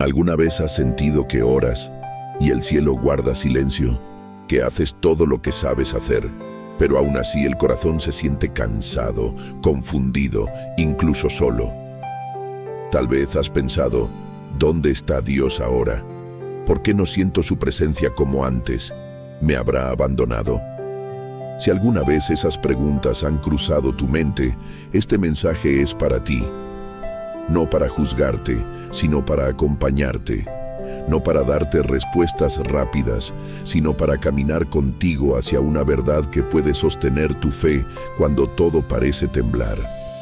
¿Alguna vez has sentido que oras y el cielo guarda silencio? Que haces todo lo que sabes hacer, pero aún así el corazón se siente cansado, confundido, incluso solo. Tal vez has pensado, ¿dónde está Dios ahora? ¿Por qué no siento su presencia como antes? ¿Me habrá abandonado? Si alguna vez esas preguntas han cruzado tu mente, este mensaje es para ti. No para juzgarte, sino para acompañarte. No para darte respuestas rápidas, sino para caminar contigo hacia una verdad que puede sostener tu fe cuando todo parece temblar.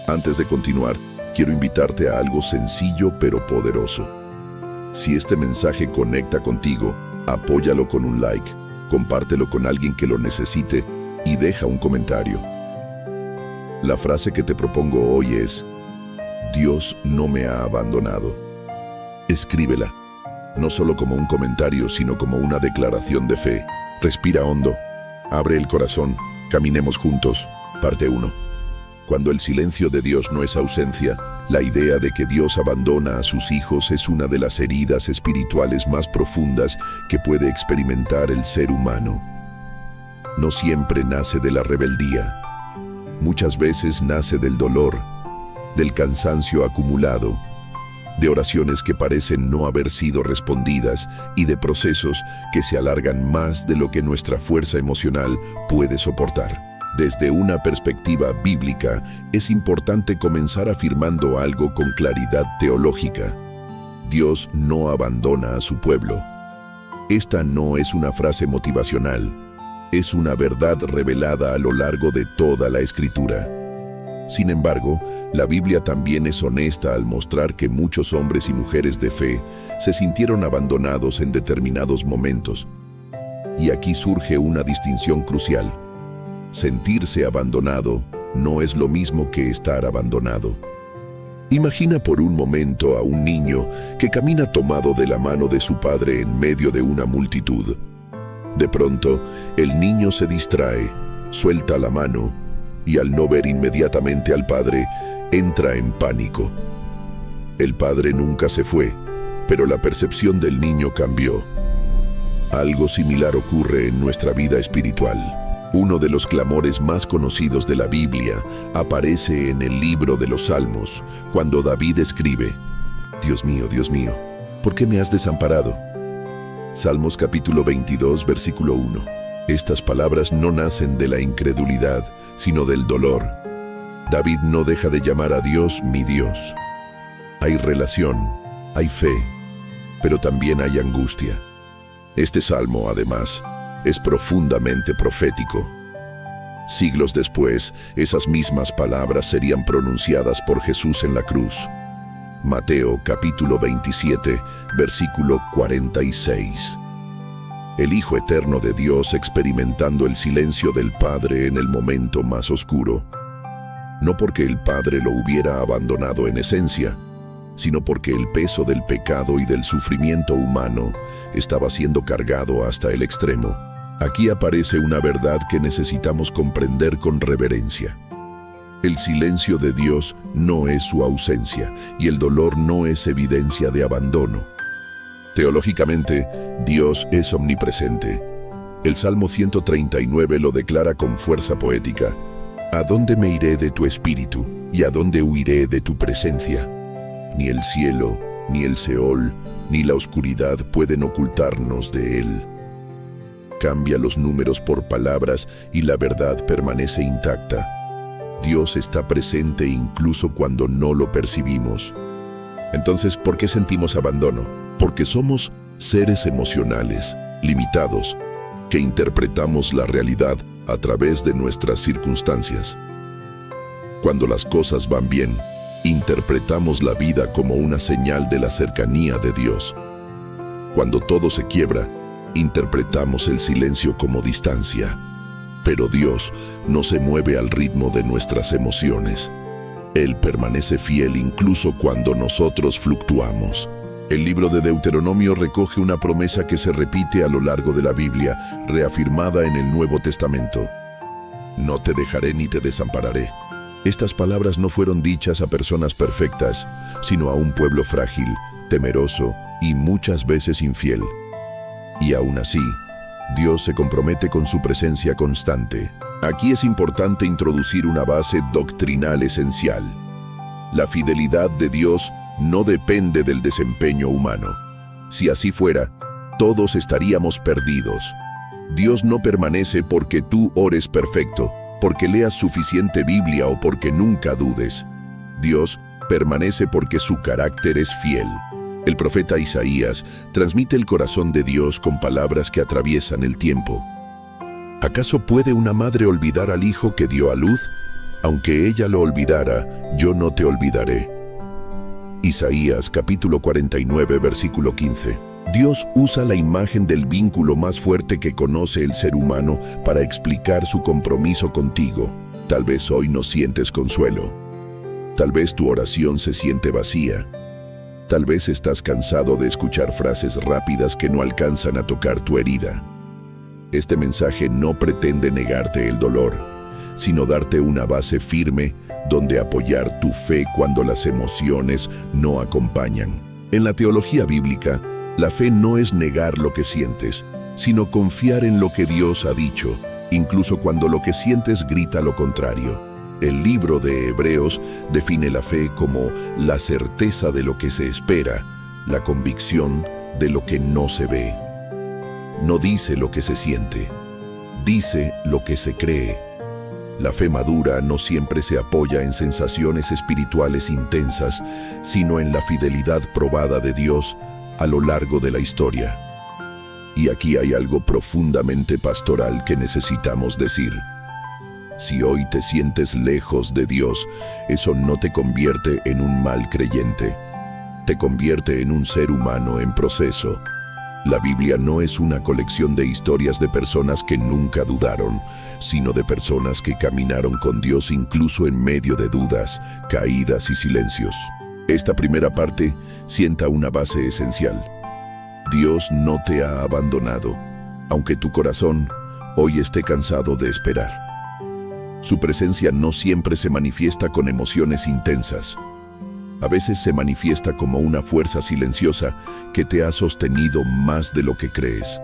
Antes de continuar, quiero invitarte a algo sencillo pero poderoso. Si este mensaje conecta contigo, apóyalo con un like, compártelo con alguien que lo necesite y deja un comentario. La frase que te propongo hoy es: Dios no me ha abandonado. Escríbela, no solo como un comentario, sino como una declaración de fe. Respira hondo, abre el corazón, caminemos juntos. Parte 1. Cuando el silencio de Dios no es ausencia, la idea de que Dios abandona a sus hijos es una de las heridas espirituales más profundas que puede experimentar el ser humano. No siempre nace de la rebeldía. Muchas veces nace del dolor, del cansancio acumulado, de oraciones que parecen no haber sido respondidas y de procesos que se alargan más de lo que nuestra fuerza emocional puede soportar. Desde una perspectiva bíblica, es importante comenzar afirmando algo con claridad teológica. Dios no abandona a su pueblo. Esta no es una frase motivacional, es una verdad revelada a lo largo de toda la Escritura. Sin embargo, la Biblia también es honesta al mostrar que muchos hombres y mujeres de fe se sintieron abandonados en determinados momentos. Y aquí surge una distinción crucial. Sentirse abandonado no es lo mismo que estar abandonado. Imagina por un momento a un niño que camina tomado de la mano de su padre en medio de una multitud. De pronto, el niño se distrae, suelta la mano y al no ver inmediatamente al padre, entra en pánico. El padre nunca se fue, pero la percepción del niño cambió. Algo similar ocurre en nuestra vida espiritual. Uno de los clamores más conocidos de la Biblia aparece en el libro de los Salmos, cuando David escribe: Dios mío, ¿por qué me has desamparado? Salmos capítulo 22, versículo 1. Estas palabras no nacen de la incredulidad, sino del dolor. David no deja de llamar a Dios mi Dios. Hay relación, hay fe, pero también hay angustia. Este salmo, además, es profundamente profético. Siglos después, esas mismas palabras serían pronunciadas por Jesús en la cruz. Mateo capítulo 27, versículo 46. El Hijo Eterno de Dios experimentando el silencio del Padre en el momento más oscuro. No porque el Padre lo hubiera abandonado en esencia, sino porque el peso del pecado y del sufrimiento humano estaba siendo cargado hasta el extremo. Aquí aparece una verdad que necesitamos comprender con reverencia. El silencio de Dios no es su ausencia, y el dolor no es evidencia de abandono. Teológicamente, Dios es omnipresente. El Salmo 139 lo declara con fuerza poética: ¿A dónde me iré de tu espíritu? ¿Y a dónde huiré de tu presencia? Ni el cielo, ni el Seol, ni la oscuridad pueden ocultarnos de él. Cambia los números por palabras y la verdad permanece intacta. Dios está presente incluso cuando no lo percibimos. Entonces, ¿por qué sentimos abandono? Porque somos seres emocionales, limitados, que interpretamos la realidad a través de nuestras circunstancias. Cuando las cosas van bien, interpretamos la vida como una señal de la cercanía de Dios. Cuando todo se quiebra, interpretamos el silencio como distancia. Pero Dios no se mueve al ritmo de nuestras emociones. Él permanece fiel incluso cuando nosotros fluctuamos. El libro de Deuteronomio recoge una promesa que se repite a lo largo de la Biblia, reafirmada en el Nuevo Testamento. No te dejaré ni te desampararé. Estas palabras no fueron dichas a personas perfectas, sino a un pueblo frágil, temeroso y muchas veces infiel. Y aún así, Dios se compromete con su presencia constante. Aquí es importante introducir una base doctrinal esencial. La fidelidad de Dios no depende del desempeño humano. Si así fuera, todos estaríamos perdidos. Dios no permanece porque tú ores perfecto, porque leas suficiente Biblia o porque nunca dudes. Dios permanece porque su carácter es fiel. El profeta Isaías transmite el corazón de Dios con palabras que atraviesan el tiempo. ¿Acaso puede una madre olvidar al hijo que dio a luz? Aunque ella lo olvidara, yo no te olvidaré. Isaías capítulo 49, versículo 15. Dios usa la imagen del vínculo más fuerte que conoce el ser humano para explicar su compromiso contigo. Tal vez hoy no sientes consuelo. Tal vez tu oración se siente vacía. Tal vez estás cansado de escuchar frases rápidas que no alcanzan a tocar tu herida. Este mensaje no pretende negarte el dolor, sino darte una base firme donde apoyar tu fe cuando las emociones no acompañan. En la teología bíblica, la fe no es negar lo que sientes, sino confiar en lo que Dios ha dicho, incluso cuando lo que sientes grita lo contrario. El libro de Hebreos define la fe como la certeza de lo que se espera, la convicción de lo que no se ve. No dice lo que se siente, dice lo que se cree. La fe madura no siempre se apoya en sensaciones espirituales intensas, sino en la fidelidad probada de Dios a lo largo de la historia. Y aquí hay algo profundamente pastoral que necesitamos decir. Si hoy te sientes lejos de Dios, eso no te convierte en un mal creyente. Te convierte en un ser humano en proceso. La Biblia no es una colección de historias de personas que nunca dudaron, sino de personas que caminaron con Dios incluso en medio de dudas, caídas y silencios. Esta primera parte sienta una base esencial. Dios no te ha abandonado, aunque tu corazón hoy esté cansado de esperar. Su presencia no siempre se manifiesta con emociones intensas. A veces se manifiesta como una fuerza silenciosa que te ha sostenido más de lo que crees.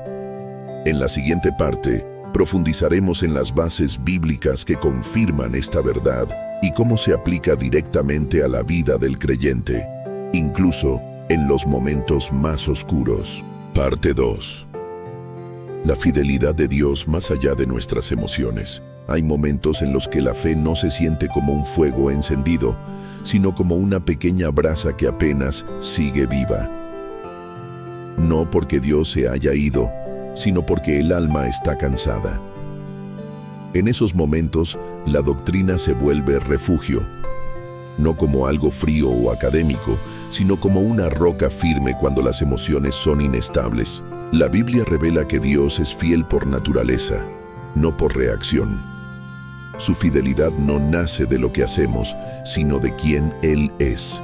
En la siguiente parte, profundizaremos en las bases bíblicas que confirman esta verdad y cómo se aplica directamente a la vida del creyente, incluso en los momentos más oscuros. Parte 2. La fidelidad de Dios más allá de nuestras emociones. Hay momentos en los que la fe no se siente como un fuego encendido, sino como una pequeña brasa que apenas sigue viva. No porque Dios se haya ido, sino porque el alma está cansada. En esos momentos, la doctrina se vuelve refugio, no como algo frío o académico, sino como una roca firme cuando las emociones son inestables. La Biblia revela que Dios es fiel por naturaleza, no por reacción. Su fidelidad no nace de lo que hacemos, sino de quién Él es.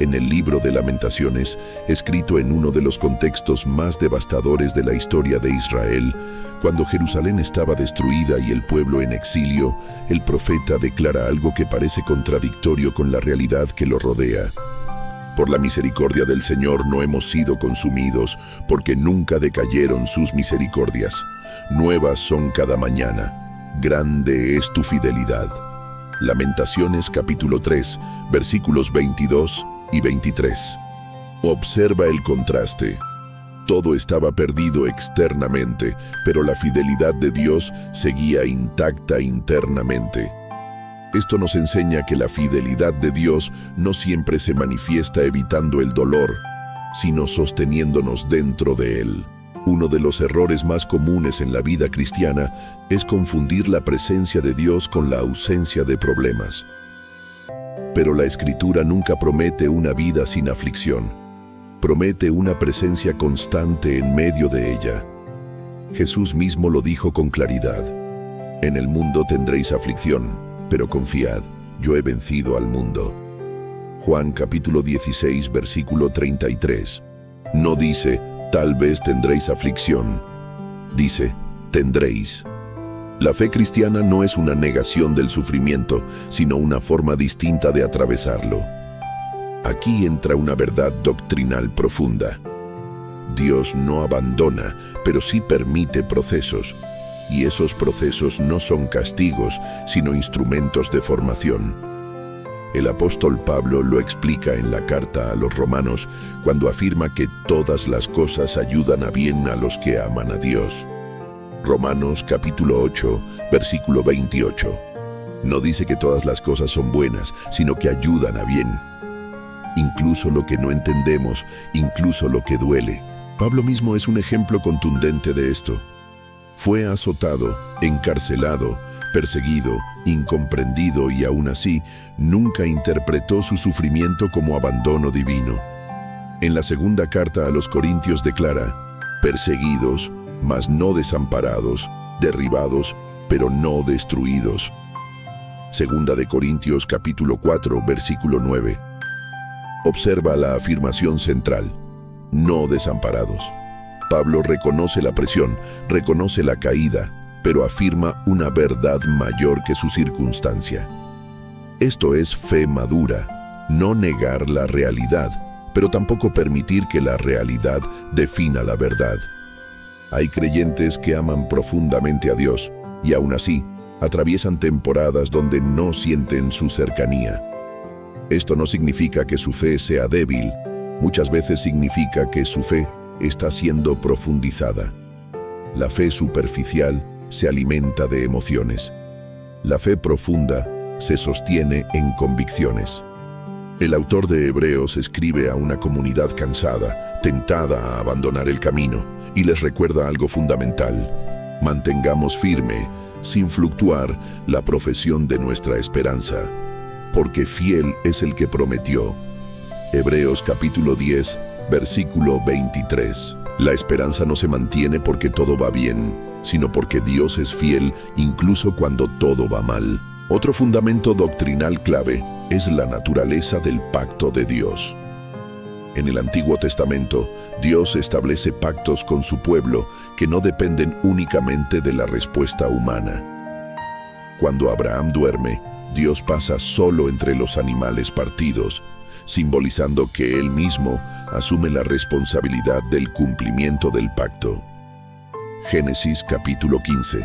En el libro de Lamentaciones, escrito en uno de los contextos más devastadores de la historia de Israel, cuando Jerusalén estaba destruida y el pueblo en exilio, el profeta declara algo que parece contradictorio con la realidad que lo rodea. Por la misericordia del Señor no hemos sido consumidos, porque nunca decayeron sus misericordias. Nuevas son cada mañana. Grande es tu fidelidad. Lamentaciones capítulo 3, versículos 22 y 23. Observa el contraste. Todo estaba perdido externamente, pero la fidelidad de Dios seguía intacta internamente. Esto nos enseña que la fidelidad de Dios no siempre se manifiesta evitando el dolor, sino sosteniéndonos dentro de él. Uno de los errores más comunes en la vida cristiana es confundir la presencia de Dios con la ausencia de problemas. Pero la Escritura nunca promete una vida sin aflicción. Promete una presencia constante en medio de ella. Jesús mismo lo dijo con claridad. En el mundo tendréis aflicción, pero confiad, yo he vencido al mundo. Juan capítulo 16, versículo 33. No dice, tal vez tendréis aflicción. Dice, tendréis. La fe cristiana no es una negación del sufrimiento, sino una forma distinta de atravesarlo. Aquí entra una verdad doctrinal profunda. Dios no abandona, pero sí permite procesos, y esos procesos no son castigos, sino instrumentos de formación. El apóstol Pablo lo explica en la carta a los Romanos cuando afirma que todas las cosas ayudan a bien a los que aman a Dios. Romanos capítulo 8, versículo 28. No dice que todas las cosas son buenas, sino que ayudan a bien. Incluso lo que no entendemos, incluso lo que duele. Pablo mismo es un ejemplo contundente de esto. Fue azotado, encarcelado, perseguido, incomprendido y aún así nunca interpretó su sufrimiento como abandono divino. En la segunda carta a los Corintios declara: perseguidos, mas no desamparados, derribados, pero no destruidos. Segunda de Corintios capítulo 4, versículo 9. Observa la afirmación central: no desamparados. Pablo reconoce la presión, reconoce la caída, pero afirma una verdad mayor que su circunstancia. Esto es fe madura, no negar la realidad, pero tampoco permitir que la realidad defina la verdad. Hay creyentes que aman profundamente a Dios y aún así atraviesan temporadas donde no sienten su cercanía. Esto no significa que su fe sea débil, muchas veces significa que su fe está siendo profundizada. La fe superficial se alimenta de emociones. La fe profunda se sostiene en convicciones. El autor de Hebreos escribe a una comunidad cansada, tentada a abandonar el camino, y les recuerda algo fundamental: mantengamos firme, sin fluctuar, la profesión de nuestra esperanza, porque fiel es el que prometió. Hebreos capítulo 10, versículo 23. La esperanza no se mantiene porque todo va bien, sino porque Dios es fiel incluso cuando todo va mal. Otro fundamento doctrinal clave es la naturaleza del pacto de Dios. En el Antiguo Testamento, Dios establece pactos con su pueblo que no dependen únicamente de la respuesta humana. Cuando Abraham duerme, Dios pasa solo entre los animales partidos, simbolizando que Él mismo asume la responsabilidad del cumplimiento del pacto. Génesis capítulo 15.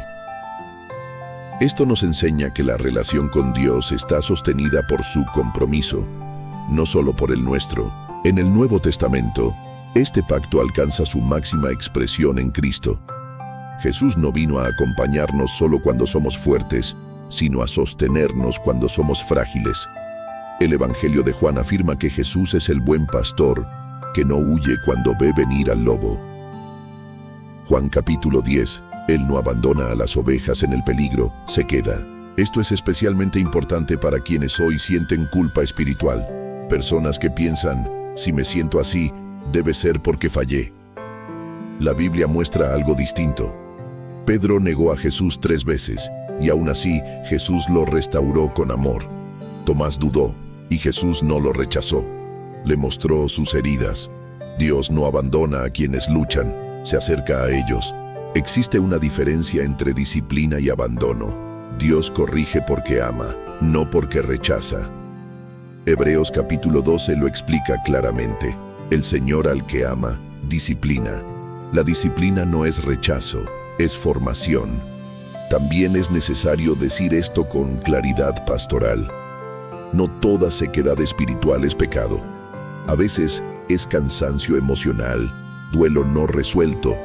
Esto nos enseña que la relación con Dios está sostenida por su compromiso, no solo por el nuestro. En el Nuevo Testamento, este pacto alcanza su máxima expresión en Cristo. Jesús no vino a acompañarnos solo cuando somos fuertes, sino a sostenernos cuando somos frágiles. El Evangelio de Juan afirma que Jesús es el buen pastor, que no huye cuando ve venir al lobo. Juan capítulo 10, Él no abandona a las ovejas en el peligro, se queda. Esto es especialmente importante para quienes hoy sienten culpa espiritual. Personas que piensan: si me siento así, debe ser porque fallé. La Biblia muestra algo distinto. Pedro negó a Jesús 3 veces, y aún así Jesús lo restauró con amor. Tomás dudó, y Jesús no lo rechazó. Le mostró sus heridas. Dios no abandona a quienes luchan, se acerca a ellos. Existe una diferencia entre disciplina y abandono. Dios corrige porque ama, no porque rechaza. Hebreos capítulo 12 lo explica claramente. El Señor al que ama, disciplina. La disciplina no es rechazo, es formación. También es necesario decir esto con claridad pastoral. No toda sequedad espiritual es pecado. A veces es cansancio emocional, duelo no resuelto,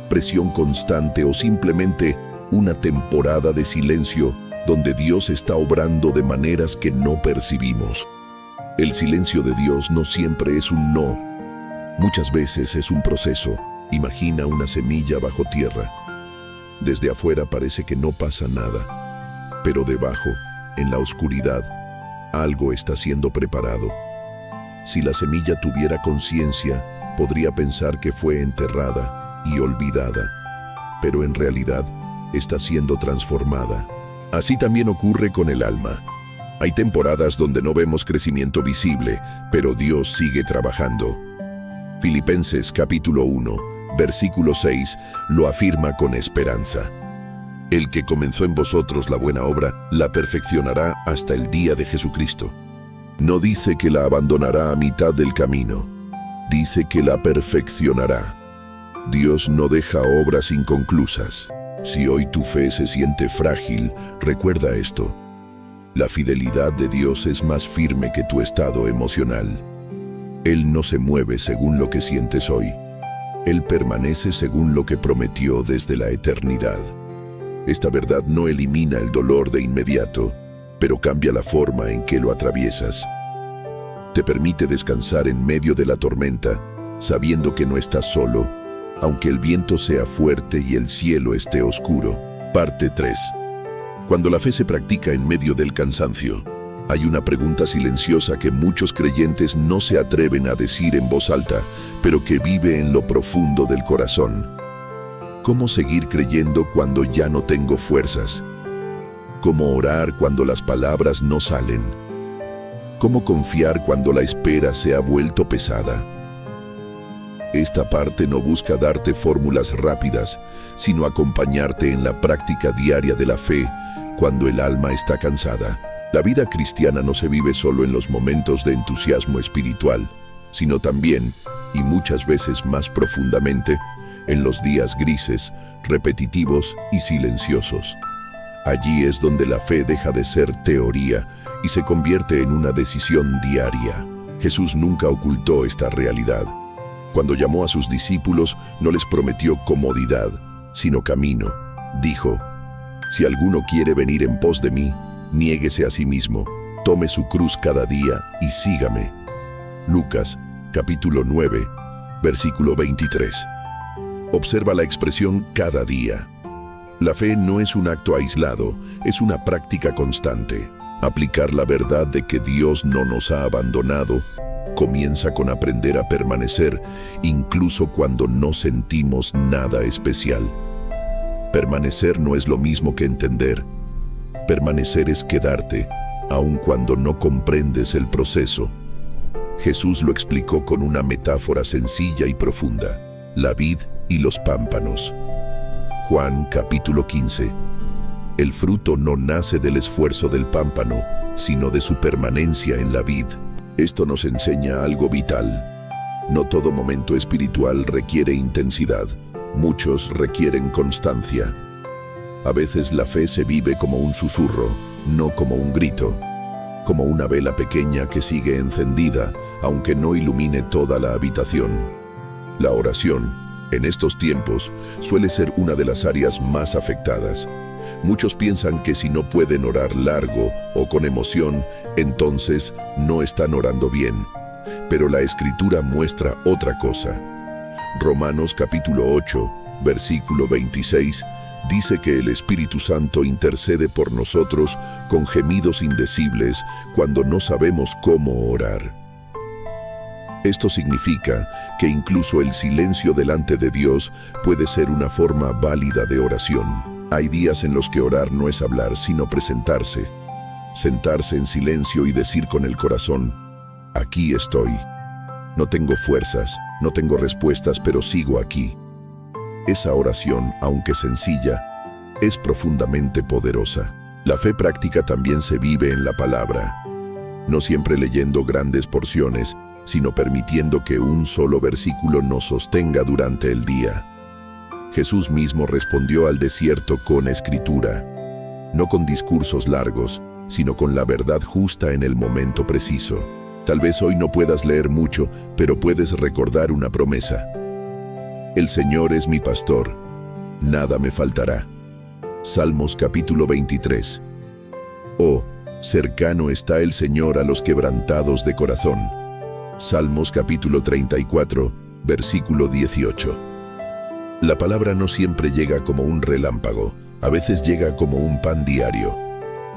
presión constante o simplemente una temporada de silencio donde Dios está obrando de maneras que no percibimos. El silencio de Dios no siempre es un no. Muchas veces es un proceso. Imagina una semilla bajo tierra. Desde afuera parece que no pasa nada, pero debajo, en la oscuridad, algo está siendo preparado. Si la semilla tuviera conciencia, podría pensar que fue enterrada y olvidada, pero en realidad está siendo transformada. Así también ocurre con el alma. Hay temporadas donde no vemos crecimiento visible, pero Dios sigue trabajando. Filipenses capítulo 1, versículo 6, lo afirma con esperanza. El que comenzó en vosotros la buena obra, la perfeccionará hasta el día de Jesucristo. No dice que la abandonará a mitad del camino, dice que la perfeccionará. Dios no deja obras inconclusas. Si hoy tu fe se siente frágil, recuerda esto. La fidelidad de Dios es más firme que tu estado emocional. Él no se mueve según lo que sientes hoy. Él permanece según lo que prometió desde la eternidad. Esta verdad no elimina el dolor de inmediato, pero cambia la forma en que lo atraviesas. Te permite descansar en medio de la tormenta, sabiendo que no estás solo, aunque el viento sea fuerte y el cielo esté oscuro. Parte 3. Cuando la fe se practica en medio del cansancio, hay una pregunta silenciosa que muchos creyentes no se atreven a decir en voz alta, pero que vive en lo profundo del corazón. ¿Cómo seguir creyendo cuando ya no tengo fuerzas? ¿Cómo orar cuando las palabras no salen? ¿Cómo confiar cuando la espera se ha vuelto pesada? Esta parte no busca darte fórmulas rápidas, sino acompañarte en la práctica diaria de la fe cuando el alma está cansada. La vida cristiana no se vive solo en los momentos de entusiasmo espiritual, sino también, y muchas veces más profundamente, en los días grises, repetitivos y silenciosos. Allí es donde la fe deja de ser teoría y se convierte en una decisión diaria. Jesús nunca ocultó esta realidad. Cuando llamó a sus discípulos, no les prometió comodidad, sino camino. Dijo: «Si alguno quiere venir en pos de mí, niéguese a sí mismo, tome su cruz cada día y sígame». Lucas, capítulo 9, versículo 23. Observa la expresión cada día. La fe no es un acto aislado, es una práctica constante. Aplicar la verdad de que Dios no nos ha abandonado comienza con aprender a permanecer incluso cuando no sentimos nada especial. Permanecer no es lo mismo que entender. Permanecer es quedarte, aun cuando no comprendes el proceso. Jesús lo explicó con una metáfora sencilla y profunda: la vid y los pámpanos. Juan capítulo 15. El fruto no nace del esfuerzo del pámpano, sino de su permanencia en la vid. Esto nos enseña algo vital. No todo momento espiritual requiere intensidad. Muchos requieren constancia. A veces la fe se vive como un susurro, no como un grito. Como una vela pequeña que sigue encendida, aunque no ilumine toda la habitación. La oración, en estos tiempos, suele ser una de las áreas más afectadas. Muchos piensan que si no pueden orar largo o con emoción, entonces no están orando bien. Pero la Escritura muestra otra cosa. Romanos capítulo 8, versículo 26, dice que el Espíritu Santo intercede por nosotros con gemidos indecibles cuando no sabemos cómo orar. Esto significa que incluso el silencio delante de Dios puede ser una forma válida de oración. Hay días en los que orar no es hablar, sino presentarse. Sentarse en silencio y decir con el corazón: «Aquí estoy. No tengo fuerzas, no tengo respuestas, pero sigo aquí». Esa oración, aunque sencilla, es profundamente poderosa. La fe práctica también se vive en la palabra. No siempre leyendo grandes porciones, sino permitiendo que un solo versículo nos sostenga durante el día. Jesús mismo respondió al desierto con escritura, no con discursos largos, sino con la verdad justa en el momento preciso. Tal vez hoy no puedas leer mucho, pero puedes recordar una promesa. El Señor es mi pastor, nada me faltará. Salmos capítulo 23. Oh, cercano está el Señor a los quebrantados de corazón. Salmos capítulo 34, versículo 18. La palabra no siempre llega como un relámpago, a veces llega como un pan diario.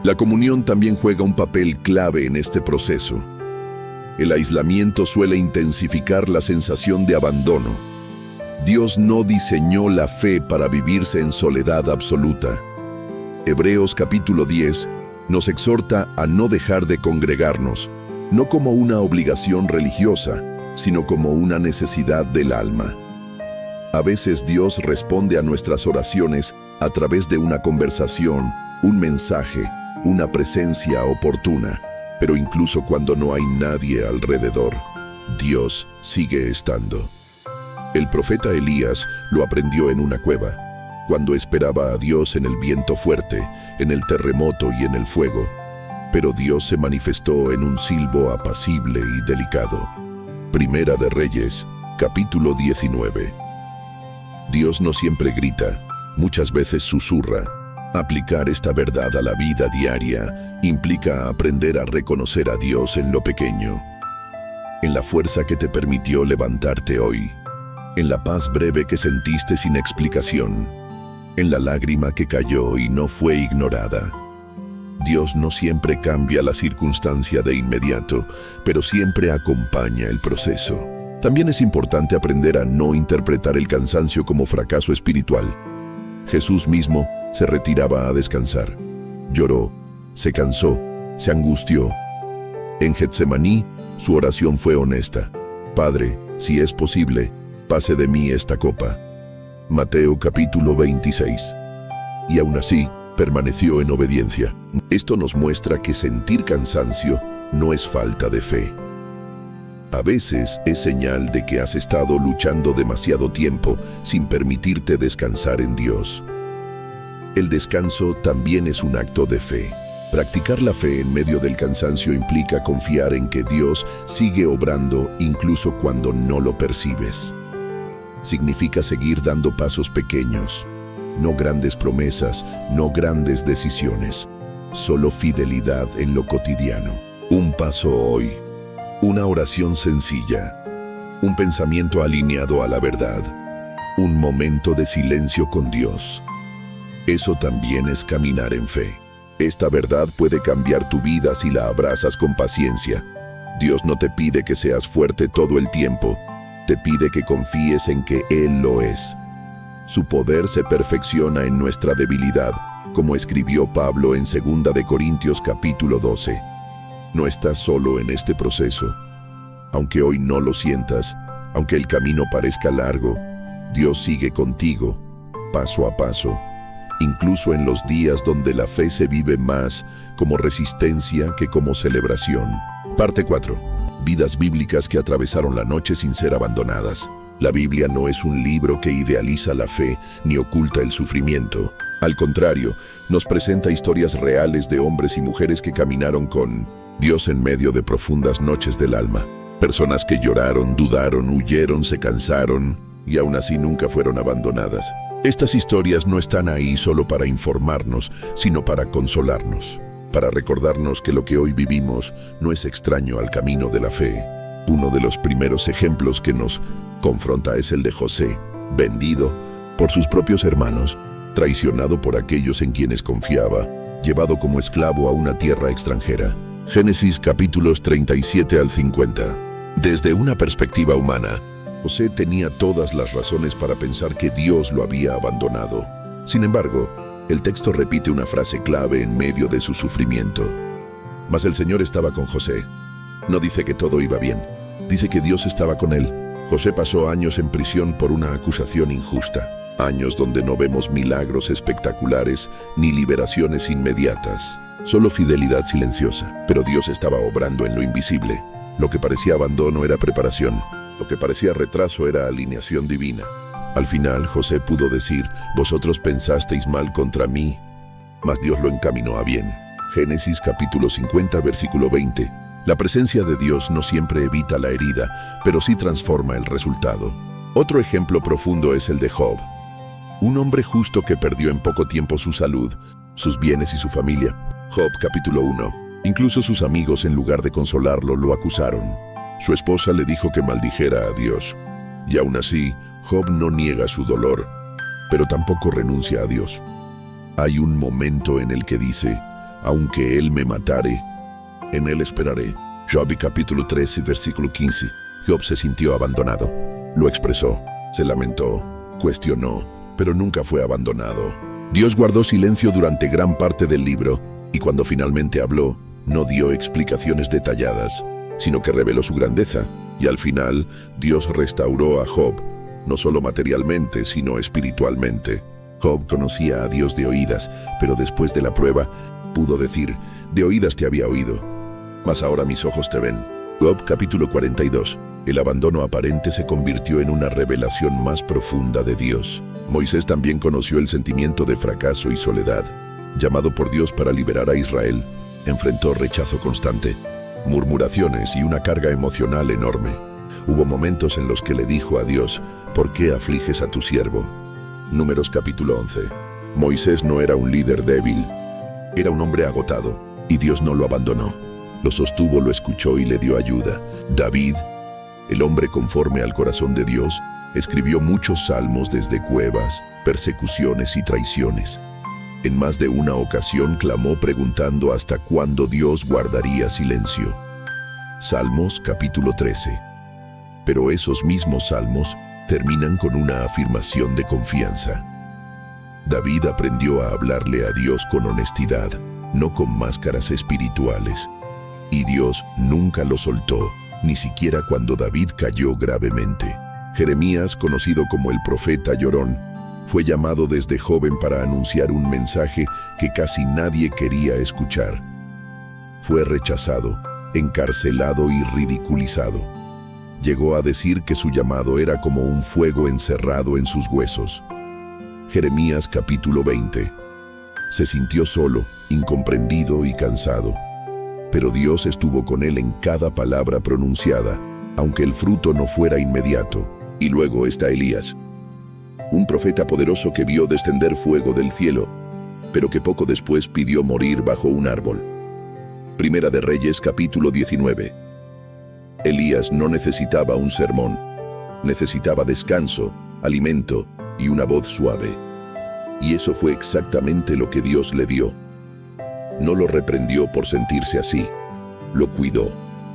La comunión también juega un papel clave en este proceso. El aislamiento suele intensificar la sensación de abandono. Dios no diseñó la fe para vivirse en soledad absoluta. Hebreos capítulo 10 nos exhorta a no dejar de congregarnos, no como una obligación religiosa, sino como una necesidad del alma. A veces Dios responde a nuestras oraciones a través de una conversación, un mensaje, una presencia oportuna. Pero incluso cuando no hay nadie alrededor, Dios sigue estando. El profeta Elías lo aprendió en una cueva, cuando esperaba a Dios en el viento fuerte, en el terremoto y en el fuego. Pero Dios se manifestó en un silbo apacible y delicado. Primera de Reyes, capítulo 19. Dios no siempre grita, muchas veces susurra. Aplicar esta verdad a la vida diaria implica aprender a reconocer a Dios en lo pequeño, en la fuerza que te permitió levantarte hoy, en la paz breve que sentiste sin explicación, en la lágrima que cayó y no fue ignorada. Dios no siempre cambia la circunstancia de inmediato, pero siempre acompaña el proceso. También es importante aprender a no interpretar el cansancio como fracaso espiritual. Jesús mismo se retiraba a descansar. Lloró, se cansó, se angustió. En Getsemaní, su oración fue honesta. Padre, si es posible, pase de mí esta copa. Mateo capítulo 26. Y aún así, permaneció en obediencia. Esto nos muestra que sentir cansancio no es falta de fe. A veces es señal de que has estado luchando demasiado tiempo sin permitirte descansar en Dios. El descanso también es un acto de fe. Practicar la fe en medio del cansancio implica confiar en que Dios sigue obrando incluso cuando no lo percibes. Significa seguir dando pasos pequeños, no grandes promesas, no grandes decisiones, solo fidelidad en lo cotidiano. Un paso hoy, una oración sencilla, un pensamiento alineado a la verdad, un momento de silencio con Dios. Eso también es caminar en fe. Esta verdad puede cambiar tu vida si la abrazas con paciencia. Dios no te pide que seas fuerte todo el tiempo, te pide que confíes en que Él lo es. Su poder se perfecciona en nuestra debilidad, como escribió Pablo en 2 de Corintios capítulo 12. No estás solo en este proceso. Aunque hoy no lo sientas, aunque el camino parezca largo, Dios sigue contigo, paso a paso, incluso en los días donde la fe se vive más como resistencia que como celebración. Parte 4. Vidas bíblicas que atravesaron la noche sin ser abandonadas. La Biblia no es un libro que idealiza la fe ni oculta el sufrimiento. Al contrario, nos presenta historias reales de hombres y mujeres que caminaron con Dios en medio de profundas noches del alma. Personas que lloraron, dudaron, huyeron, se cansaron y aún así nunca fueron abandonadas. Estas historias no están ahí solo para informarnos, sino para consolarnos, para recordarnos que lo que hoy vivimos no es extraño al camino de la fe. Uno de los primeros ejemplos que nos confronta es el de José, vendido por sus propios hermanos, traicionado por aquellos en quienes confiaba, llevado como esclavo a una tierra extranjera. Génesis capítulos 37 al 50. Desde una perspectiva humana, José tenía todas las razones para pensar que Dios lo había abandonado. Sin embargo, el texto repite una frase clave en medio de su sufrimiento. Mas el Señor estaba con José. No dice que todo iba bien, dice que Dios estaba con él. José pasó años en prisión por una acusación injusta, años donde no vemos milagros espectaculares ni liberaciones inmediatas, solo fidelidad silenciosa. Pero Dios estaba obrando en lo invisible. Lo que parecía abandono era preparación, lo que parecía retraso era alineación divina. Al final, José pudo decir: vosotros pensasteis mal contra mí, mas Dios lo encaminó a bien. Génesis capítulo 50, versículo 20. La presencia de Dios no siempre evita la herida, pero sí transforma el resultado. Otro ejemplo profundo es el de Job, un hombre justo que perdió en poco tiempo su salud, sus bienes y su familia. Job capítulo 1. Incluso sus amigos, en lugar de consolarlo, lo acusaron. Su esposa le dijo que maldijera a Dios. Y aún así, Job no niega su dolor, pero tampoco renuncia a Dios. Hay un momento en el que dice: aunque Él me matare, en Él esperaré. Job capítulo 13, versículo 15. Job se sintió abandonado. Lo expresó, se lamentó, cuestionó, pero nunca fue abandonado. Dios guardó silencio durante gran parte del libro, y cuando finalmente habló, no dio explicaciones detalladas, sino que reveló su grandeza. Y al final, Dios restauró a Job, no solo materialmente, sino espiritualmente. Job conocía a Dios de oídas, pero después de la prueba, pudo decir: de oídas te había oído, mas ahora mis ojos te ven. Job capítulo 42. El abandono aparente se convirtió en una revelación más profunda de Dios. Moisés también conoció el sentimiento de fracaso y soledad. Llamado por Dios para liberar a Israel, enfrentó rechazo constante, murmuraciones y una carga emocional enorme. Hubo momentos en los que le dijo a Dios: ¿por qué afliges a tu siervo? Números capítulo 11. Moisés no era un líder débil, era un hombre agotado, y Dios no lo abandonó. Lo sostuvo, lo escuchó y le dio ayuda. David, el hombre conforme al corazón de Dios, escribió muchos salmos desde cuevas, persecuciones y traiciones. En más de una ocasión clamó preguntando hasta cuándo Dios guardaría silencio. Salmos capítulo 13. Pero esos mismos salmos terminan con una afirmación de confianza. David aprendió a hablarle a Dios con honestidad, no con máscaras espirituales. Y Dios nunca lo soltó, ni siquiera cuando David cayó gravemente. Jeremías, conocido como el profeta llorón, fue llamado desde joven para anunciar un mensaje que casi nadie quería escuchar. Fue rechazado, encarcelado y ridiculizado. Llegó a decir que su llamado era como un fuego encerrado en sus huesos. Jeremías capítulo 20. Se sintió solo, incomprendido y cansado. Pero Dios estuvo con él en cada palabra pronunciada, aunque el fruto no fuera inmediato. Y luego está Elías, un profeta poderoso que vio descender fuego del cielo, pero que poco después pidió morir bajo un árbol. Primera de Reyes capítulo 19. Elías no necesitaba un sermón, necesitaba descanso, alimento y una voz suave. Y eso fue exactamente lo que Dios le dio. No lo reprendió por sentirse así, lo cuidó.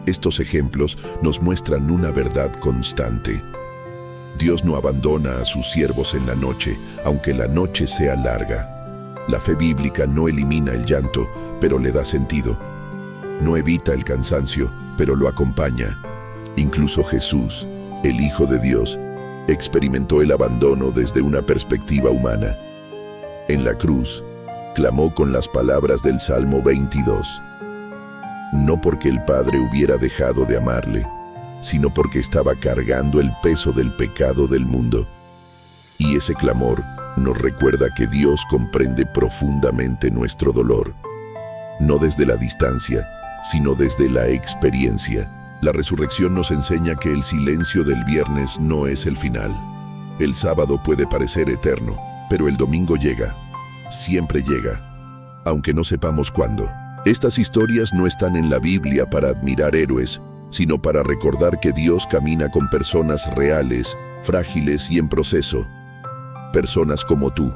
Estos ejemplos nos muestran una verdad constante. Dios no abandona a sus siervos en la noche, aunque la noche sea larga. La fe bíblica no elimina el llanto, pero le da sentido. No evita el cansancio, pero lo acompaña. Incluso Jesús, el Hijo de Dios, experimentó el abandono desde una perspectiva humana. En la cruz, clamó con las palabras del Salmo 22. No porque el Padre hubiera dejado de amarle, sino porque estaba cargando el peso del pecado del mundo. Y ese clamor nos recuerda que Dios comprende profundamente nuestro dolor, no desde la distancia, sino desde la experiencia. La resurrección nos enseña que el silencio del viernes no es el final. El sábado puede parecer eterno, pero el domingo llega. Siempre llega, aunque no sepamos cuándo. Estas historias no están en la Biblia para admirar héroes, sino para recordar que Dios camina con personas reales, frágiles y en proceso. Personas como tú,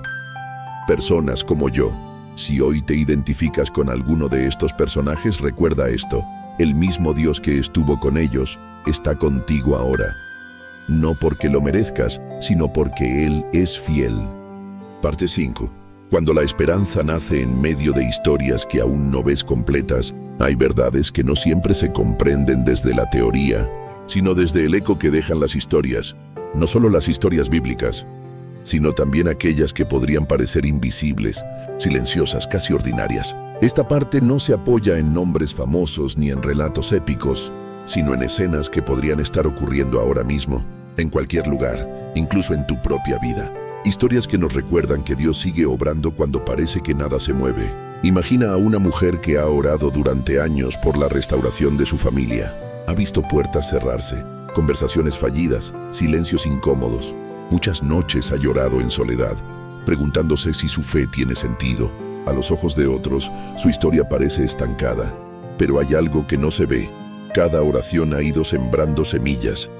personas como yo. Si hoy te identificas con alguno de estos personajes, recuerda esto: el mismo Dios que estuvo con ellos está contigo ahora. No porque lo merezcas, sino porque Él es fiel. Parte 5. Cuando la esperanza nace en medio de historias que aún no ves completas, hay verdades que no siempre se comprenden desde la teoría, sino desde el eco que dejan las historias. No solo las historias bíblicas, sino también aquellas que podrían parecer invisibles, silenciosas, casi ordinarias. Esta parte no se apoya en nombres famosos ni en relatos épicos, sino en escenas que podrían estar ocurriendo ahora mismo, en cualquier lugar, incluso en tu propia vida. Historias que nos recuerdan que Dios sigue obrando cuando parece que nada se mueve. Imagina a una mujer que ha orado durante años por la restauración de su familia. Ha visto puertas cerrarse, conversaciones fallidas, silencios incómodos. Muchas noches ha llorado en soledad, preguntándose si su fe tiene sentido. A los ojos de otros, su historia parece estancada, pero hay algo que no se ve. Cada oración ha ido sembrando semillas.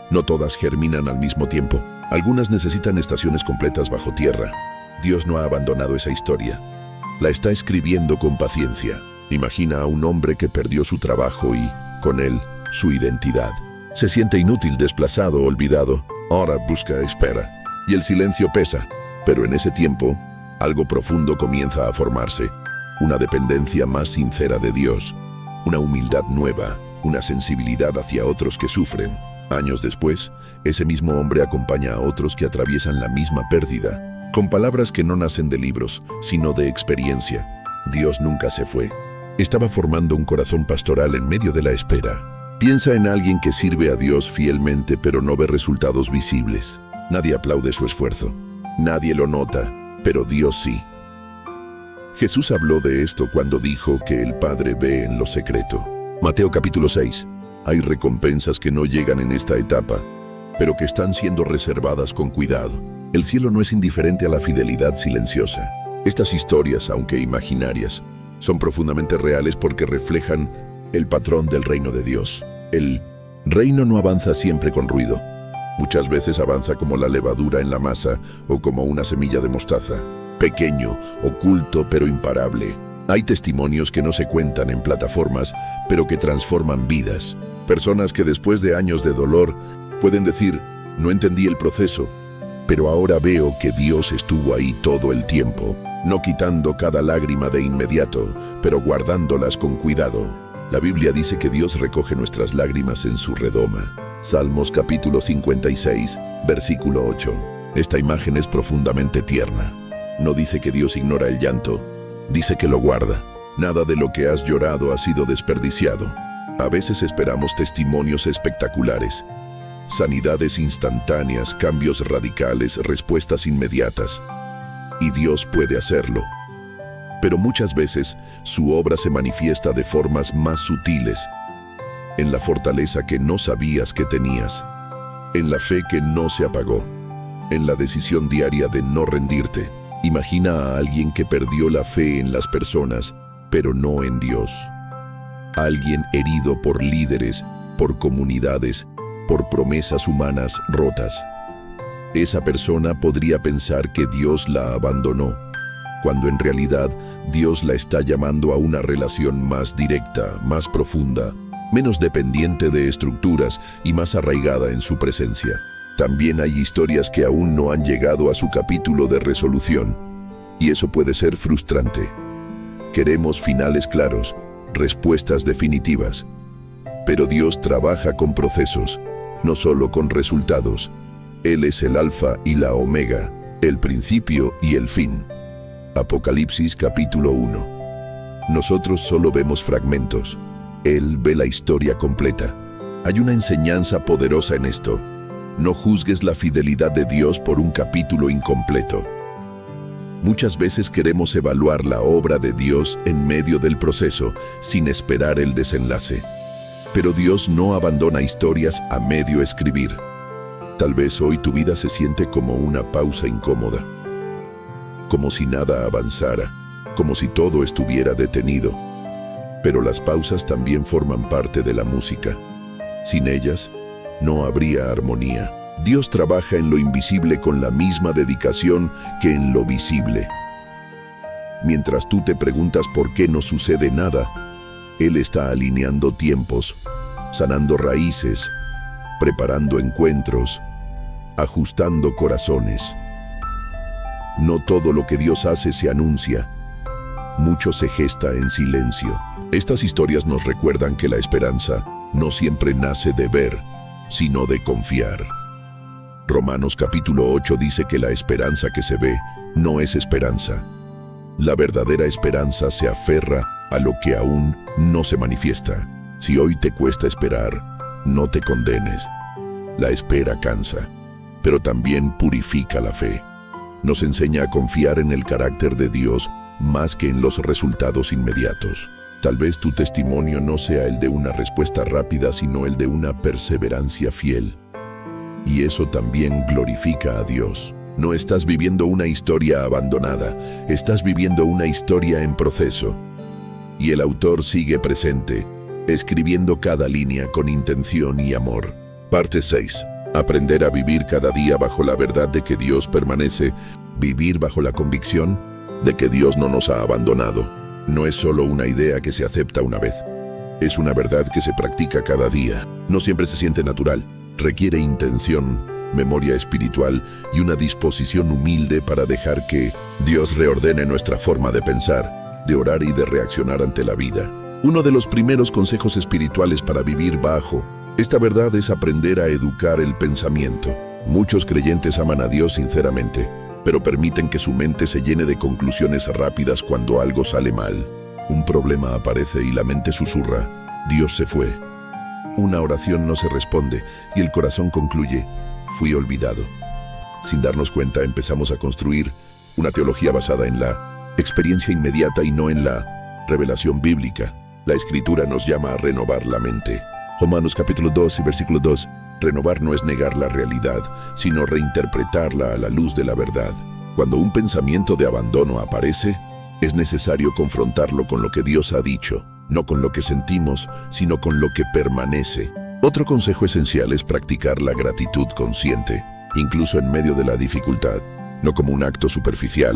No todas germinan al mismo tiempo. Algunas necesitan estaciones completas bajo tierra. Dios no ha abandonado esa historia. La está escribiendo con paciencia. Imagina a un hombre que perdió su trabajo y, con él, su identidad. Se siente inútil, desplazado, olvidado. Ahora busca, espera. Y el silencio pesa. Pero en ese tiempo, algo profundo comienza a formarse. Una dependencia más sincera de Dios. Una humildad nueva. Una sensibilidad hacia otros que sufren. Años después, ese mismo hombre acompaña a otros que atraviesan la misma pérdida, con palabras que no nacen de libros, sino de experiencia. Dios nunca se fue. Estaba formando un corazón pastoral en medio de la espera. Piensa en alguien que sirve a Dios fielmente pero no ve resultados visibles. Nadie aplaude su esfuerzo. Nadie lo nota, pero Dios sí. Jesús habló de esto cuando dijo que el Padre ve en lo secreto. Mateo capítulo 6. Hay recompensas que no llegan en esta etapa, pero que están siendo reservadas con cuidado. El cielo no es indiferente a la fidelidad silenciosa. Estas historias, aunque imaginarias, son profundamente reales porque reflejan el patrón del reino de Dios. El reino no avanza siempre con ruido. Muchas veces avanza como la levadura en la masa o como una semilla de mostaza. Pequeño, oculto, pero imparable. Hay testimonios que no se cuentan en plataformas, pero que transforman vidas. Personas que después de años de dolor pueden decir, no entendí el proceso, pero ahora veo que Dios estuvo ahí todo el tiempo, no quitando cada lágrima de inmediato, pero guardándolas con cuidado. La Biblia dice que Dios recoge nuestras lágrimas en su redoma. Salmos capítulo 56, versículo 8. Esta imagen es profundamente tierna. No dice que Dios ignora el llanto, dice que lo guarda. Nada de lo que has llorado ha sido desperdiciado. A veces esperamos testimonios espectaculares, sanidades instantáneas, cambios radicales, respuestas inmediatas. Y Dios puede hacerlo. Pero muchas veces su obra se manifiesta de formas más sutiles, en la fortaleza que no sabías que tenías, en la fe que no se apagó, en la decisión diaria de no rendirte. Imagina a alguien que perdió la fe en las personas, pero no en Dios. Alguien herido por líderes, por comunidades, por promesas humanas rotas. Esa persona podría pensar que Dios la abandonó, cuando en realidad Dios la está llamando a una relación más directa, más profunda, menos dependiente de estructuras y más arraigada en su presencia. También hay historias que aún no han llegado a su capítulo de resolución, y eso puede ser frustrante. Queremos finales claros, respuestas definitivas, pero Dios trabaja con procesos, no solo con resultados. Él es el alfa y la omega, el principio y el fin. Apocalipsis capítulo 1. Nosotros solo vemos fragmentos. Él ve la historia completa. Hay una enseñanza poderosa en esto. No juzgues la fidelidad de Dios por un capítulo incompleto. Muchas veces queremos evaluar la obra de Dios en medio del proceso, sin esperar el desenlace. Pero Dios no abandona historias a medio escribir. Tal vez hoy tu vida se siente como una pausa incómoda, como si nada avanzara, como si todo estuviera detenido. Pero las pausas también forman parte de la música. Sin ellas, no habría armonía. Dios trabaja en lo invisible con la misma dedicación que en lo visible. Mientras tú te preguntas por qué no sucede nada, Él está alineando tiempos, sanando raíces, preparando encuentros, ajustando corazones. No todo lo que Dios hace se anuncia. Mucho se gesta en silencio. Estas historias nos recuerdan que la esperanza no siempre nace de ver, sino de confiar. Romanos capítulo 8 dice que la esperanza que se ve no es esperanza. La verdadera esperanza se aferra a lo que aún no se manifiesta. Si hoy te cuesta esperar, no te condenes. La espera cansa, pero también purifica la fe. Nos enseña a confiar en el carácter de Dios más que en los resultados inmediatos. Tal vez tu testimonio no sea el de una respuesta rápida, sino el de una perseverancia fiel. Y eso también glorifica a Dios. No estás viviendo una historia abandonada, estás viviendo una historia en proceso. Y el autor sigue presente, escribiendo cada línea con intención y amor. Parte 6. Aprender a vivir cada día bajo la verdad de que Dios permanece, vivir bajo la convicción de que Dios no nos ha abandonado. No es solo una idea que se acepta una vez. Es una verdad que se practica cada día. No siempre se siente natural. Requiere intención, memoria espiritual y una disposición humilde para dejar que Dios reordene nuestra forma de pensar, de orar y de reaccionar ante la vida. Uno de los primeros consejos espirituales para vivir bajo esta verdad es aprender a educar el pensamiento. Muchos creyentes aman a Dios sinceramente, pero permiten que su mente se llene de conclusiones rápidas cuando algo sale mal. Un problema aparece y la mente susurra: Dios se fue. Una oración no se responde y el corazón concluye: fui olvidado. Sin darnos cuenta, empezamos a construir una teología basada en la experiencia inmediata y no en la revelación bíblica. La Escritura nos llama a renovar la mente. Romanos capítulo 2 y versículo 2. Renovar no es negar la realidad, sino reinterpretarla a la luz de la verdad. Cuando un pensamiento de abandono aparece, es necesario confrontarlo con lo que Dios ha dicho, no con lo que sentimos, sino con lo que permanece. Otro consejo esencial es practicar la gratitud consciente, incluso en medio de la dificultad, no como un acto superficial,